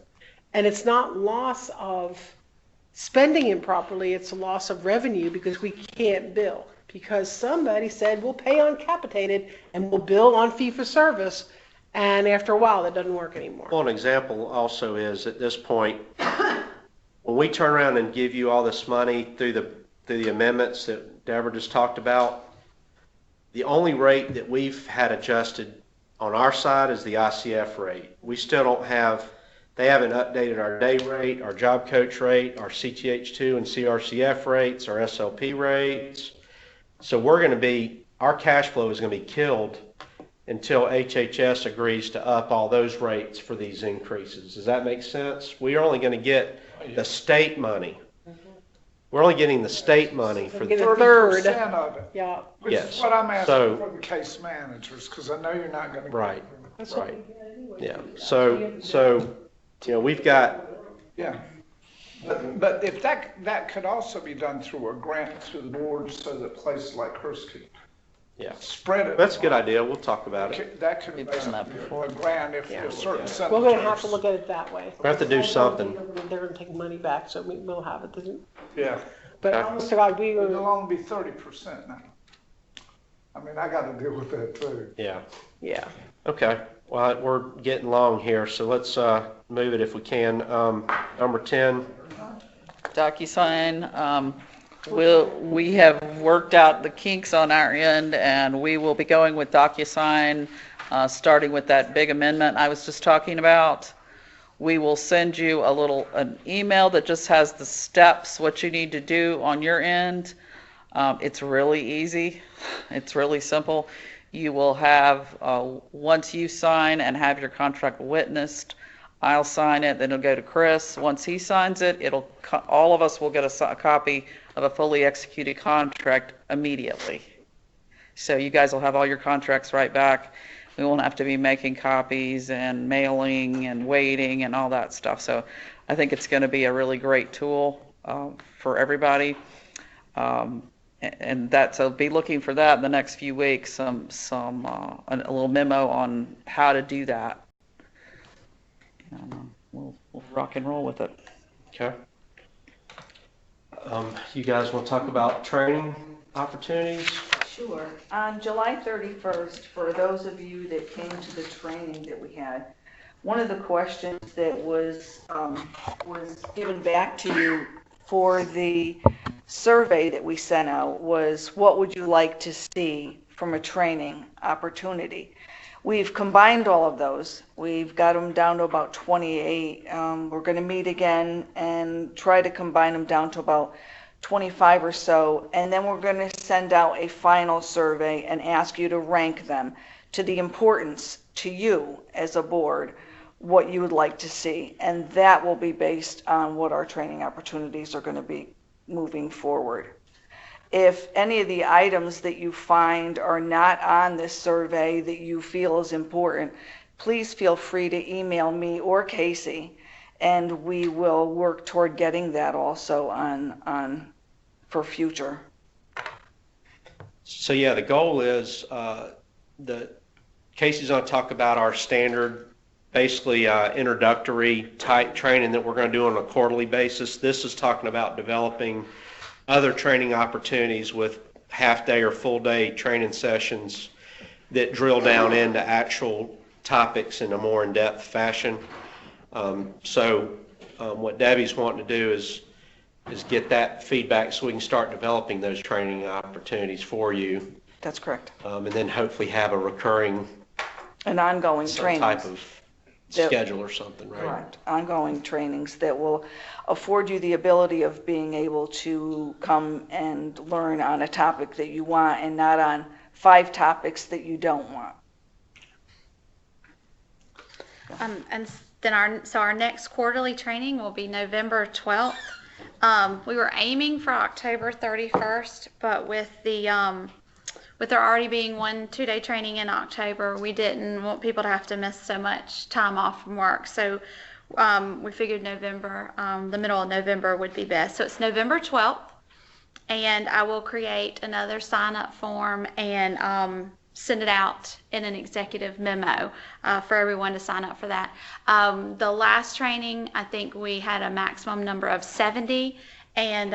And it's not loss of spending improperly, it's a loss of revenue because we can't bill. Because somebody said we'll pay on capitated and we'll bill on fee for service, and after a while that doesn't work anymore. Well, an example also is, at this point, when we turn around and give you all this money through the amendments that Deborah just talked about, the only rate that we've had adjusted on our side is the ICF rate. We still don't have, they haven't updated our day rate, our job coach rate, our CTH2 and CRCF rates, our SLP rates. So our cash flow is going to be killed until HHS agrees to up all those rates for these increases. Does that make sense? We are only going to get the state money. We're only getting the state money for Get a third. 30% of it. Yeah. Which Yes. is what I'm asking So- for the case managers, because I know you're not going to. Right. That's what Right. we get anyway. Yeah. So we've got, Yeah. But if that could also be done through a grant through the board, so that places like hers could yeah. spread it. That's a good idea. We'll talk about it. That could be We've done that before. a grant if Yeah. a certain We're senators. going to have to look at it that way. We have to do something. They're going to take money back, so we'll have it. Yeah, But honest to God, we it'll are, only be 30% now. I mean, I got to deal with that too. Yeah. yeah. Okay. Well, we're getting long here, so let's move it if we can. Number 10. DocuSign, we have worked out the kinks on our end, and we will be going with DocuSign, starting with that big amendment I was just talking about. We will send you an email that just has the steps, what you need to do on your end. It's really easy. It's really simple. You will have, once you sign and have your contract witnessed, I'll sign it, then it'll go to Chris. Once he signs it, all of us will get a copy of a fully executed contract immediately. So you guys will have all your contracts right back. We won't have to be making copies and mailing and waiting and all that stuff. So I think it's going to be a really great tool for everybody. And so be looking for that in the next few weeks, a little memo on how to do that. We'll rock and roll with it. Okay. You guys want to talk about training opportunities? Sure. On July 31st, for those of you that came to the training that we had, one of the questions that was given back to you for the survey that we sent out was, what would you like to see from a training opportunity? We've combined all of those. We've got them down to about 28. We're going to meet again and try to combine them down to about 25 or so, and then we're going to send out a final survey and ask you to rank them to the importance to you as a board, what you would like to see, and that will be based on what our training opportunities are going to be moving forward. If any of the items that you find are not on this survey that you feel is important, please feel free to email me or Casey, and we will work toward getting that also on for future. So yeah, the goal is, Casey's going to talk about our standard, basically introductory type training that we're going to do on a quarterly basis. This is talking about developing other training opportunities with half-day or full-day training sessions that drill down into actual topics in a more in-depth fashion. What Debbie's wanting to do is get that feedback so we can start developing those training opportunities for you. That's correct. And then hopefully have a recurring An ongoing some training. type of schedule or something, right? Correct. Ongoing trainings that will afford you the ability of being able to come and learn on a topic that you want and not on 5 topics that you don't want. And then our next quarterly training will be November 12th. We were aiming for October 31st, but with there already being 1 2-day training in October, we didn't want people to have to miss so much time off from work. So we figured November, the middle of November would be best. So it's November 12th, and I will create another sign-up form and send it out in an executive memo for everyone to sign up for that. The last training, I think we had a maximum number of 70, and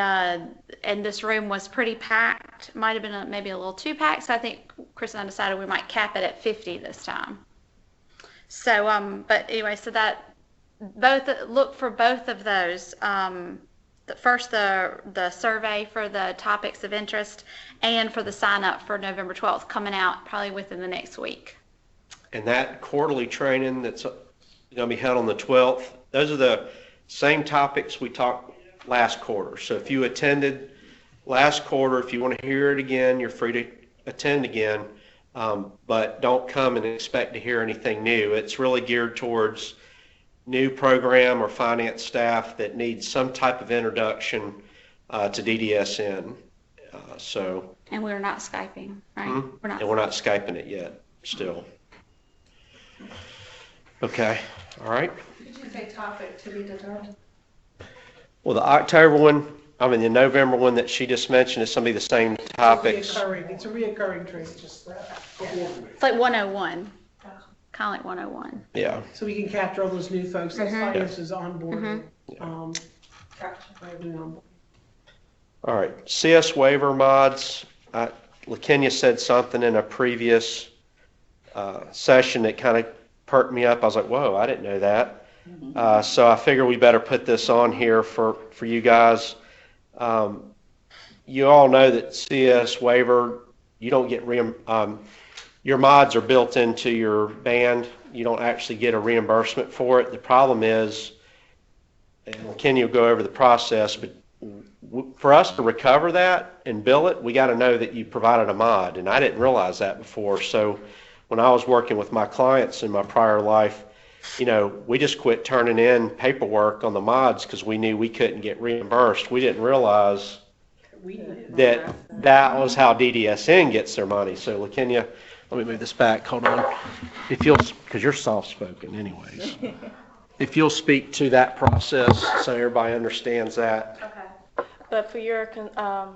this room was pretty packed. Might have been maybe a little too packed, so I think Chris and I decided we might cap it at 50 this time. So, but anyway, so that look for both of those. First, the survey for the topics of interest, and for the sign up for November 12th, coming out probably within the next week. And that quarterly training that's going to be held on the 12th, those are the same topics we talked last quarter. So if you attended last quarter, if you want to hear it again, you're free to attend again, but don't come and expect to hear anything new. It's really geared towards new program or finance staff that needs some type of introduction to DDSN. And we're not Skyping, right? And we're not Skyping it yet, still. Okay, all right. Did you say topic to be determined? Well, the October one, the November one that she just mentioned is going to be the same topics. It's a reoccurring training, just It's like 101, kind of like 101. Yeah. so we can capture all those new folks that finance is on board. All right, CS waiver mods. LaKenya said something in a previous session that kind of perked me up. I was like, whoa, I didn't know that. So I figure we better put this on here for you guys. You all know that CS waiver, you don't get your mods are built into your band. You don't actually get a reimbursement for it. The problem is, and LaKenya will go over the process, but for us to recover that and bill it, we got to know that you provided a mod, and I didn't realize that before. So when I was working with my clients in my prior life, we just quit turning in paperwork on the mods because we knew we couldn't get reimbursed. We didn't realize that was how DDSN gets their money. So LaKenya, let me move this back. Hold on. Because you're soft-spoken anyways. If you'll speak to that process so everybody understands that. Okay. But for your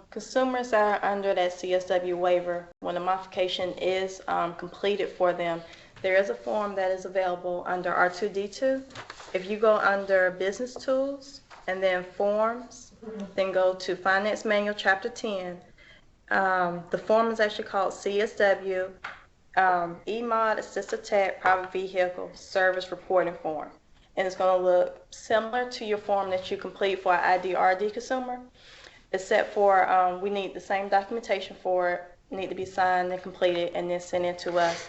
consumers that are under that CSW waiver, when the modification is completed for them, there is a form that is available under R2D2. If you go under Business Tools and then Forms, then go to Finance Manual Chapter 10. The form is actually called CSW eMod Assisted Tech Private Vehicle Service Reporting Form. And it's going to look similar to your form that you complete for an IDRD consumer, except for we need the same documentation for it, need to be signed and completed, and then sent in to us.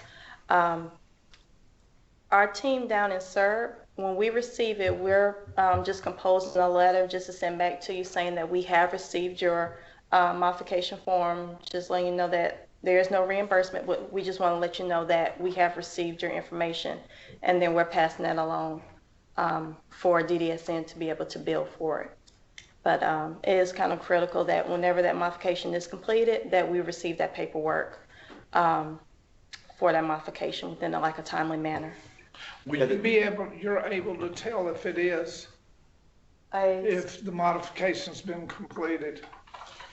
Our team down in CERB, when we receive it, we're just composing a letter just to send back to you saying that we have received your modification form, just letting you know that there is no reimbursement, but we just want to let you know that we have received your information, and then we're passing that along for DDSN to be able to bill for it. But it is kind of critical that whenever that modification is completed, that we receive that paperwork for that modification within a timely manner. You're able to tell if it is, if the modification's been completed?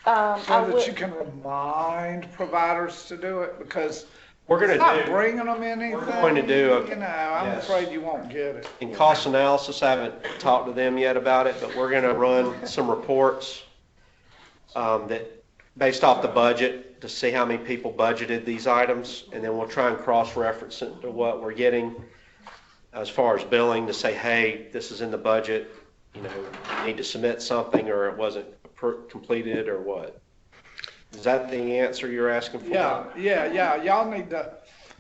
I So that would, you can remind providers to do it, because We're it's going not to do, bringing them anything. we're going to do a- You know, I'm yes. afraid you won't get it. in cost analysis, I haven't talked to them yet about it, but we're going to run some reports that, based off the budget, to see how many people budgeted these items, and then we'll try and cross-reference it to what we're getting as far as billing, to say, hey, this is in the budget, you know, you need to submit something, or it wasn't completed, or what. Is that the answer you're asking for? Yeah, y'all need to,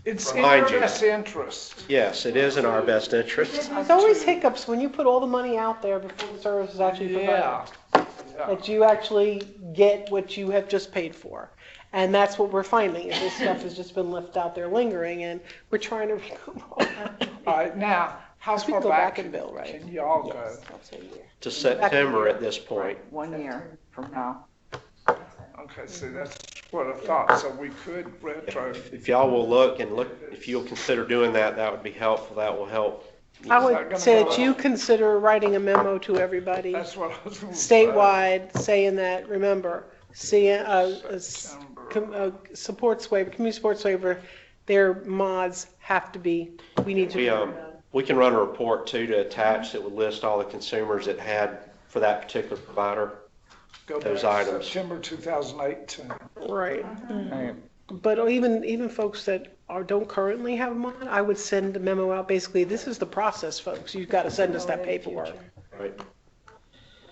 it's in Remind your you. best interest. Yes, it is in our best interest. There's always hiccups when you put all the money out there before the service is actually provided. Yeah. That you actually get what you have just paid for. And that's what we're finding, is this stuff has just been left out there lingering, and we're trying to recoup all that. All right, now, how We far can go back back and bill, right? can y'all go? Yes, I'll say a year. To September at this point. 1 year from now. Okay, see, that's what I thought, so we could retro. If y'all will look, if you'll consider doing that, that would be helpful. That will help. I Is that would gonna say go that you up? consider writing a memo to everybody That's what I was gonna say. statewide, saying that, remember, supports waiver, community supports waiver, their mods have to be, we need to. We can run a report too to attach that would list all the consumers that had for that particular provider. Go those back items. September 2018. Right. Right. But even folks that don't currently have a mod, I would send a memo out, basically, this is the process, folks, you've got to send us that paperwork, Right.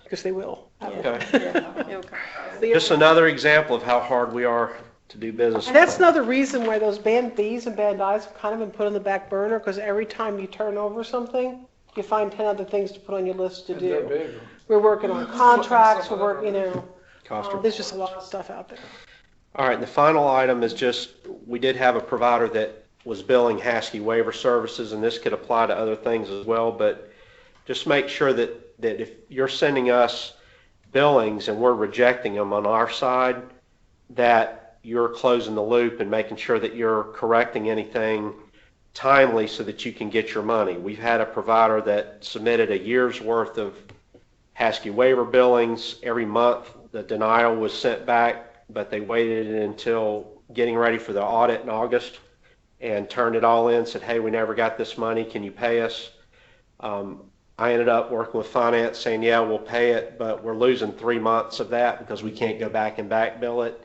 because they will. Okay. Just another example of how hard we are to do business. And that's another reason why those band Bs and band Is have kind of been put on the back burner, because every time you turn over something, you find 10 other things to put on your list to And they're do. bigger. We're working on contracts, we're working, Cost of- there's just a lot of stuff out there. All right, and the final item is just, we did have a provider that was billing Haskell waiver services, and this could apply to other things as well, but just make sure that if you're sending us billings and we're rejecting them on our side, that you're closing the loop and making sure that you're correcting anything timely so that you can get your money. We've had a provider that submitted a year's worth of Haskell waiver billings. Every month the denial was sent back, but they waited until getting ready for the audit in August and turned it all in, said, hey, we never got this money, can you pay us? I ended up working with finance saying, yeah, we'll pay it, but we're losing 3 months of that because we can't go back and back bill it.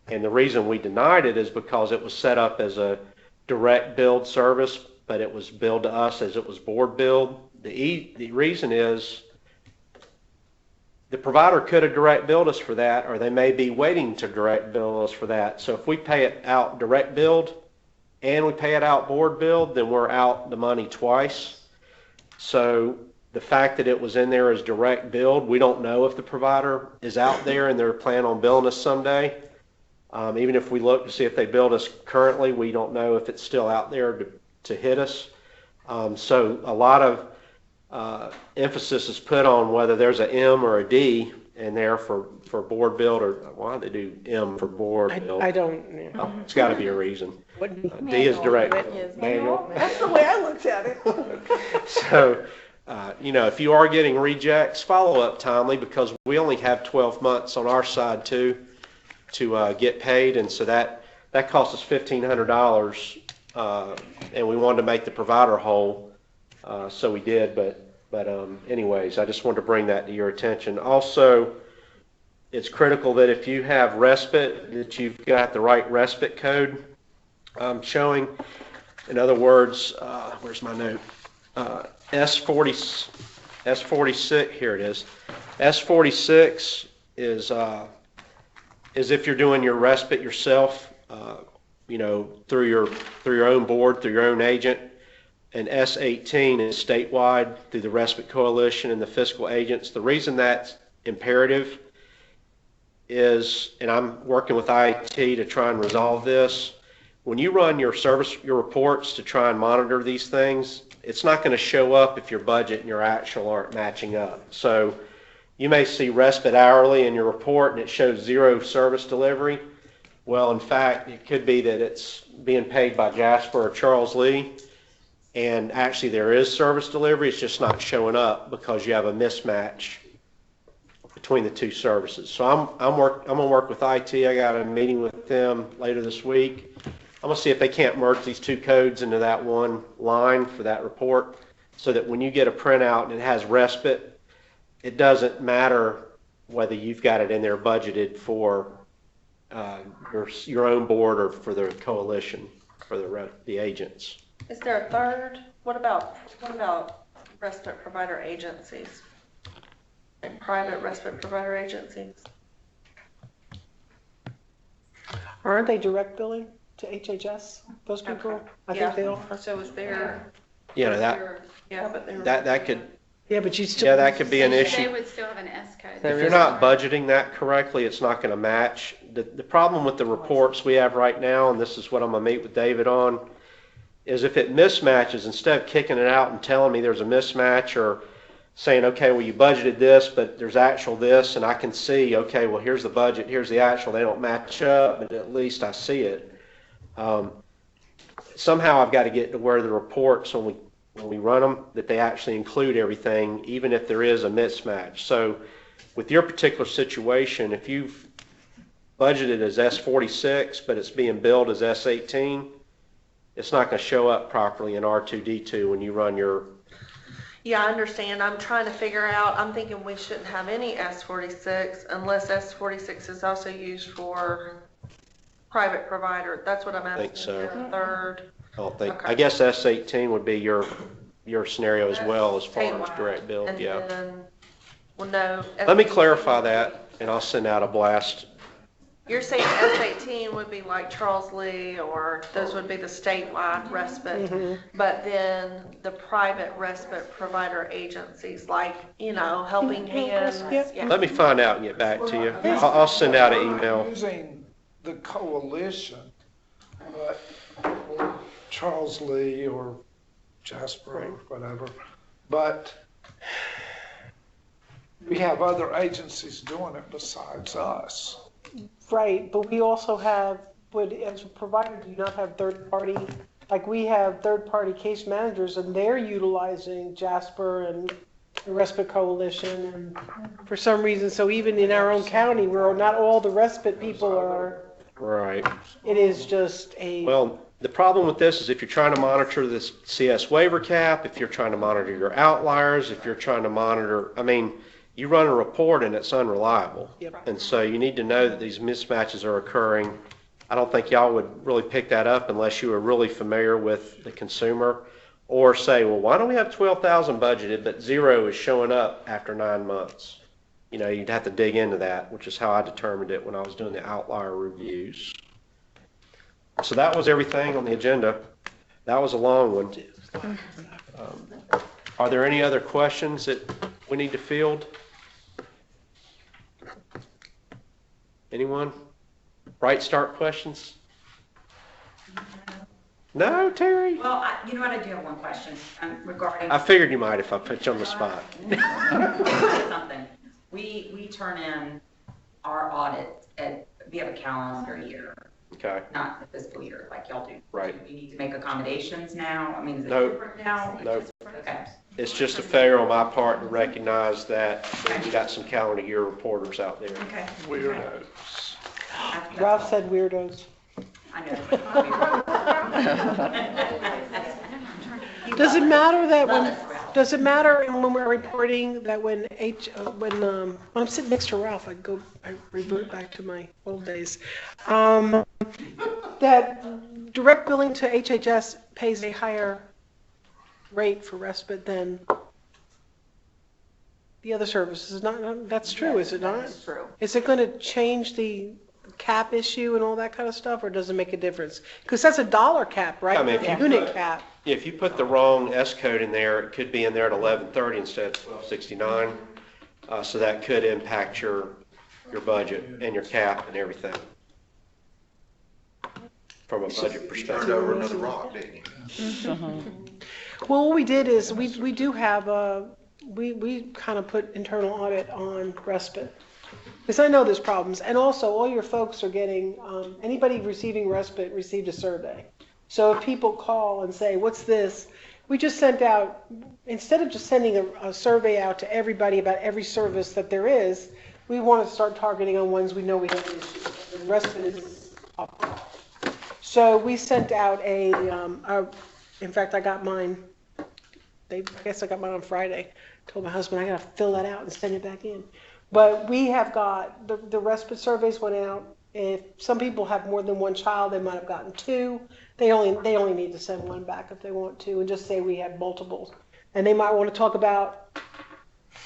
And the reason we denied it is because it was set up as a direct billed service, but it was billed to us as it was board billed. The reason is the provider could have direct billed us for that, or they may be waiting to direct bill us for that. So if we pay it out direct billed and we pay it out board billed, then we're out the money twice. So the fact that it was in there as direct billed, we don't know if the provider is out there and they're planning on billing us someday. Even if we look to see if they billed us currently, we don't know if it's still out there to hit us. So a lot of emphasis is put on whether there's a M or a D in there for board billed, or why do they do M for board billed? I don't, It's got to be a reason. D is direct manual. That's the way I looked at it. So, if you are getting rejects, follow up timely, because we only have 12 months on our side to get paid, and so that cost us $1,500, and we wanted to make the provider whole, so we did. But anyways, I just wanted to bring that to your attention. Also, it's critical that if you have respite, that you've got the right respite code showing. In other words, where's my note? S46, here it is. S46 is if you're doing your respite yourself, through your own board, through your own agent. And S18 is statewide through the Respite Coalition and the fiscal agents. The reason that's imperative is, and I'm working with IT to try and resolve this, when you run your reports to try and monitor these things, it's not going to show up if your budget and your actual aren't matching up. So you may see respite hourly in your report and it shows 0 service delivery. Well, in fact, it could be that it's being paid by Jasper or Charles Lee, and actually there is service delivery, it's just not showing up because you have a mismatch between the two services. So I'm gonna work with IT. I got a meeting with them later this week. I'm gonna see if they can't merge these two codes into that one line for that report, so that when you get a printout and it has respite, it doesn't matter whether you've got it in there budgeted for your own board or for the coalition, for the agents. Is there a third? What about respite provider agencies? And private respite provider agencies? Aren't they direct billing to HHS, those people? Okay. I think they are. So is there? You know, But they're. that could, Yeah, but you still. yeah, that could be an They issue. would still have an S code. If you're not budgeting that correctly, it's not gonna match. The problem with the reports we have right now, and this is what I'm gonna meet with David on, is if it mismatches, instead of kicking it out and telling me there's a mismatch, or saying, okay, well, you budgeted this, but there's actual this, and I can see, okay, well, here's the budget, here's the actual, they don't match up, but at least I see it. Somehow I've got to get to where the reports, when we run them, that they actually include everything, even if there is a mismatch. So with your particular situation, if you've budgeted as S46, but it's being billed as S18, it's not going to show up properly in R2D2 when you run your. Yeah, I understand. I'm trying to figure out, I'm thinking we shouldn't have any S46 unless S46 is also used for private provider. That's what I'm asking. I think so. Is there a third? I don't think, Okay. I guess S18 would be your scenario as well, as far as Statewide. direct bill, And yeah. then, well, no. Let me S18 clarify that, and I'll send out a blast. You're saying S18 would be like Charles Lee, or those would be the statewide respite, but then the private respite provider agencies, like, Helping Hands. Yeah. Let me find out and get back to you. I'll send out an email. Using the coalition, but or Charles Lee or Jasper or whatever, but we have other agencies doing it besides us. Right, but we also have, as a provider, do you not have third-party, like we have third-party case managers, and they're utilizing Jasper and the Respite Coalition, and for some reason, so even in our own county, where not all the respite people are, Right. it is just a. Well, the problem with this is if you're trying to monitor this CS waiver cap, if you're trying to monitor your outliers, if you're trying to monitor, you run a report and it's unreliable. Yep. And so you need to know that these mismatches are occurring. I don't think y'all would really pick that up unless you were really familiar with the consumer, or say, well, why don't we have 12,000 budgeted, but zero is showing up after 9 months? You'd have to dig into that, which is how I determined it when I was doing the outlier reviews. So that was everything on the agenda. That was a long one. Are there any other questions that we need to field? Anyone? Bright Start questions? No, Terry? Well, you know what, I do have one question regarding. I figured you might if I put you on the spot. Something. We turn in our audit we have a calendar year, Okay, not the fiscal year like y'all do. right. Do we need to make accommodations now? Is it No. different now? No. Okay. It's just a failure on my part to recognize that we got some calendar year reporters out there. Okay. Weirdos. Ralph said weirdos. I know. Does it matter that Love when, us, Ralph. does it matter when we're reporting that when I'm sitting next to Ralph, I revert back to my old days, that direct billing to HHS pays a higher rate for respite than the other services? That's true, is it not? That's true. Is it going to change the cap issue and all that kind of stuff, or does it make a difference? Because that's a dollar cap, right? If you Unit put- cap. If you put the wrong S code in there, it could be in there at 1130 instead of 1269. So that could impact your budget and your cap and everything from a budget Turned perspective. over another rock, didn't you? Well, what we did is we do have we kind of put internal audit on respite. Because I know there's problems, and also all your folks are getting, anybody receiving respite received a survey. So if people call and say, what's this? we just sent out, instead of just sending a survey out to everybody about every service that there is, we want to start targeting on ones we know we have issues. The rest of it is up. So we sent out in fact, I got mine, I guess I got mine on Friday. Told my husband I got to fill that out and send it back in. But we have got, the respite surveys went out. If some people have more than one child, they might have gotten 2. They only need to send 1 back if they want to, and just say we had multiples. And they might want to talk about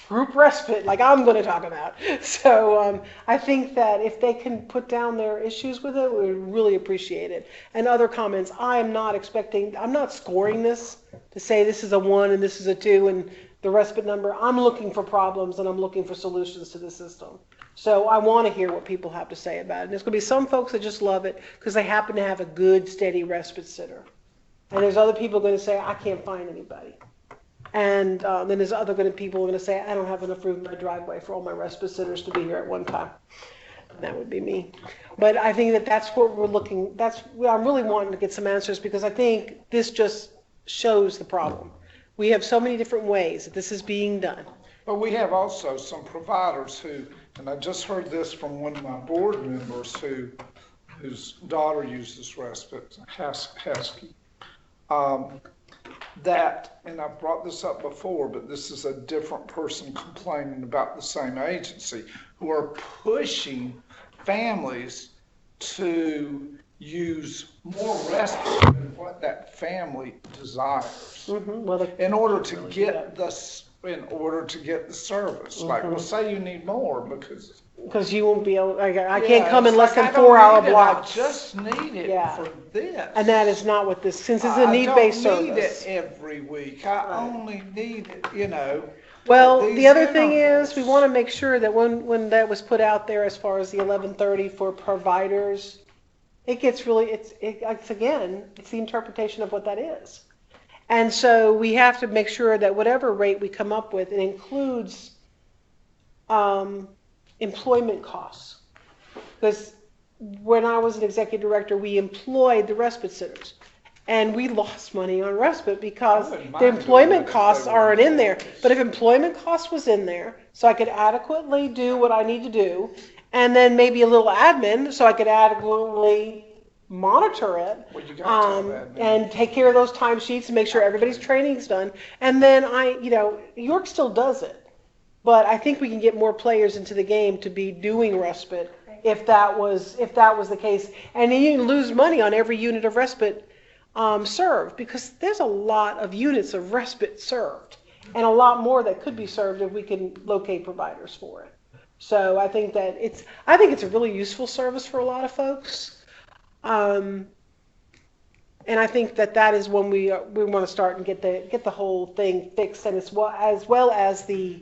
group respite, like I'm going to talk about. So I think that if they can put down their issues with it, we would really appreciate it. And other comments, I'm not scoring this to say this is a 1 and this is a 2 and the respite number. I'm looking for problems and I'm looking for solutions to the system. So I want to hear what people have to say about it. And there's going to be some folks that just love it because they happen to have a good, steady respite sitter. And there's other people going to say, I can't find anybody. And then there's other people going to say, I don't have enough room in my driveway for all my respite sitters to be here at one time. And that would be me. But I think that's what we're looking, I'm really wanting to get some answers because I think this just shows the problem. We have so many different ways that this is being done. But we have also some providers who, and I just heard this from one of my board members whose daughter uses respite, Hesky, that, and I've brought this up before, but this is a different person complaining about the same agency, who are pushing families to use more respite than what that family desires in order to get the service. Like, well, say you need more because you won't be able, I can't come in less than 4-hour blocks. I just need it for this. And that is not what this, since it's a need-based service. I don't need it every week. I only need it, Well, the other thing is, we want to make sure that when that was put out there as far as the 1130 for providers, it gets really, it's the interpretation of what that is. And so we have to make sure that whatever rate we come up with, it includes employment costs. Because when I was an executive director, we employed the respite sitters. And we lost money on respite because the employment costs aren't in there. But if employment cost was in there, so I could adequately do what I need to do, and then maybe a little admin, so I could adequately monitor it, and take care of those timesheets and make sure everybody's training's done. And then York still does it. But I think we can get more players into the game to be doing respite if that was the case. And you lose money on every unit of respite served, because there's a lot of units of respite served and a lot more that could be served if we can locate providers for it. So I think it's a really useful service for a lot of folks. And I think that is when we want to start and get the whole thing fixed, and as well as the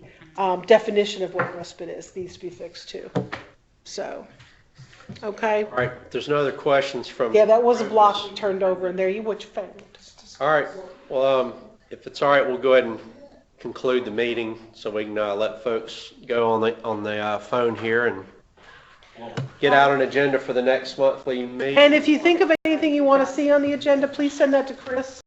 definition of what respite is needs to be fixed too. So, okay. All right, there's no other questions from... Yeah, that was a block turned over in there. What you found? All right, well, if it's all right, we'll go ahead and conclude the meeting so we can let folks go on the phone here and get out an agenda for the next monthly meeting. And if you think of anything you want to see on the agenda, please send that to Chris.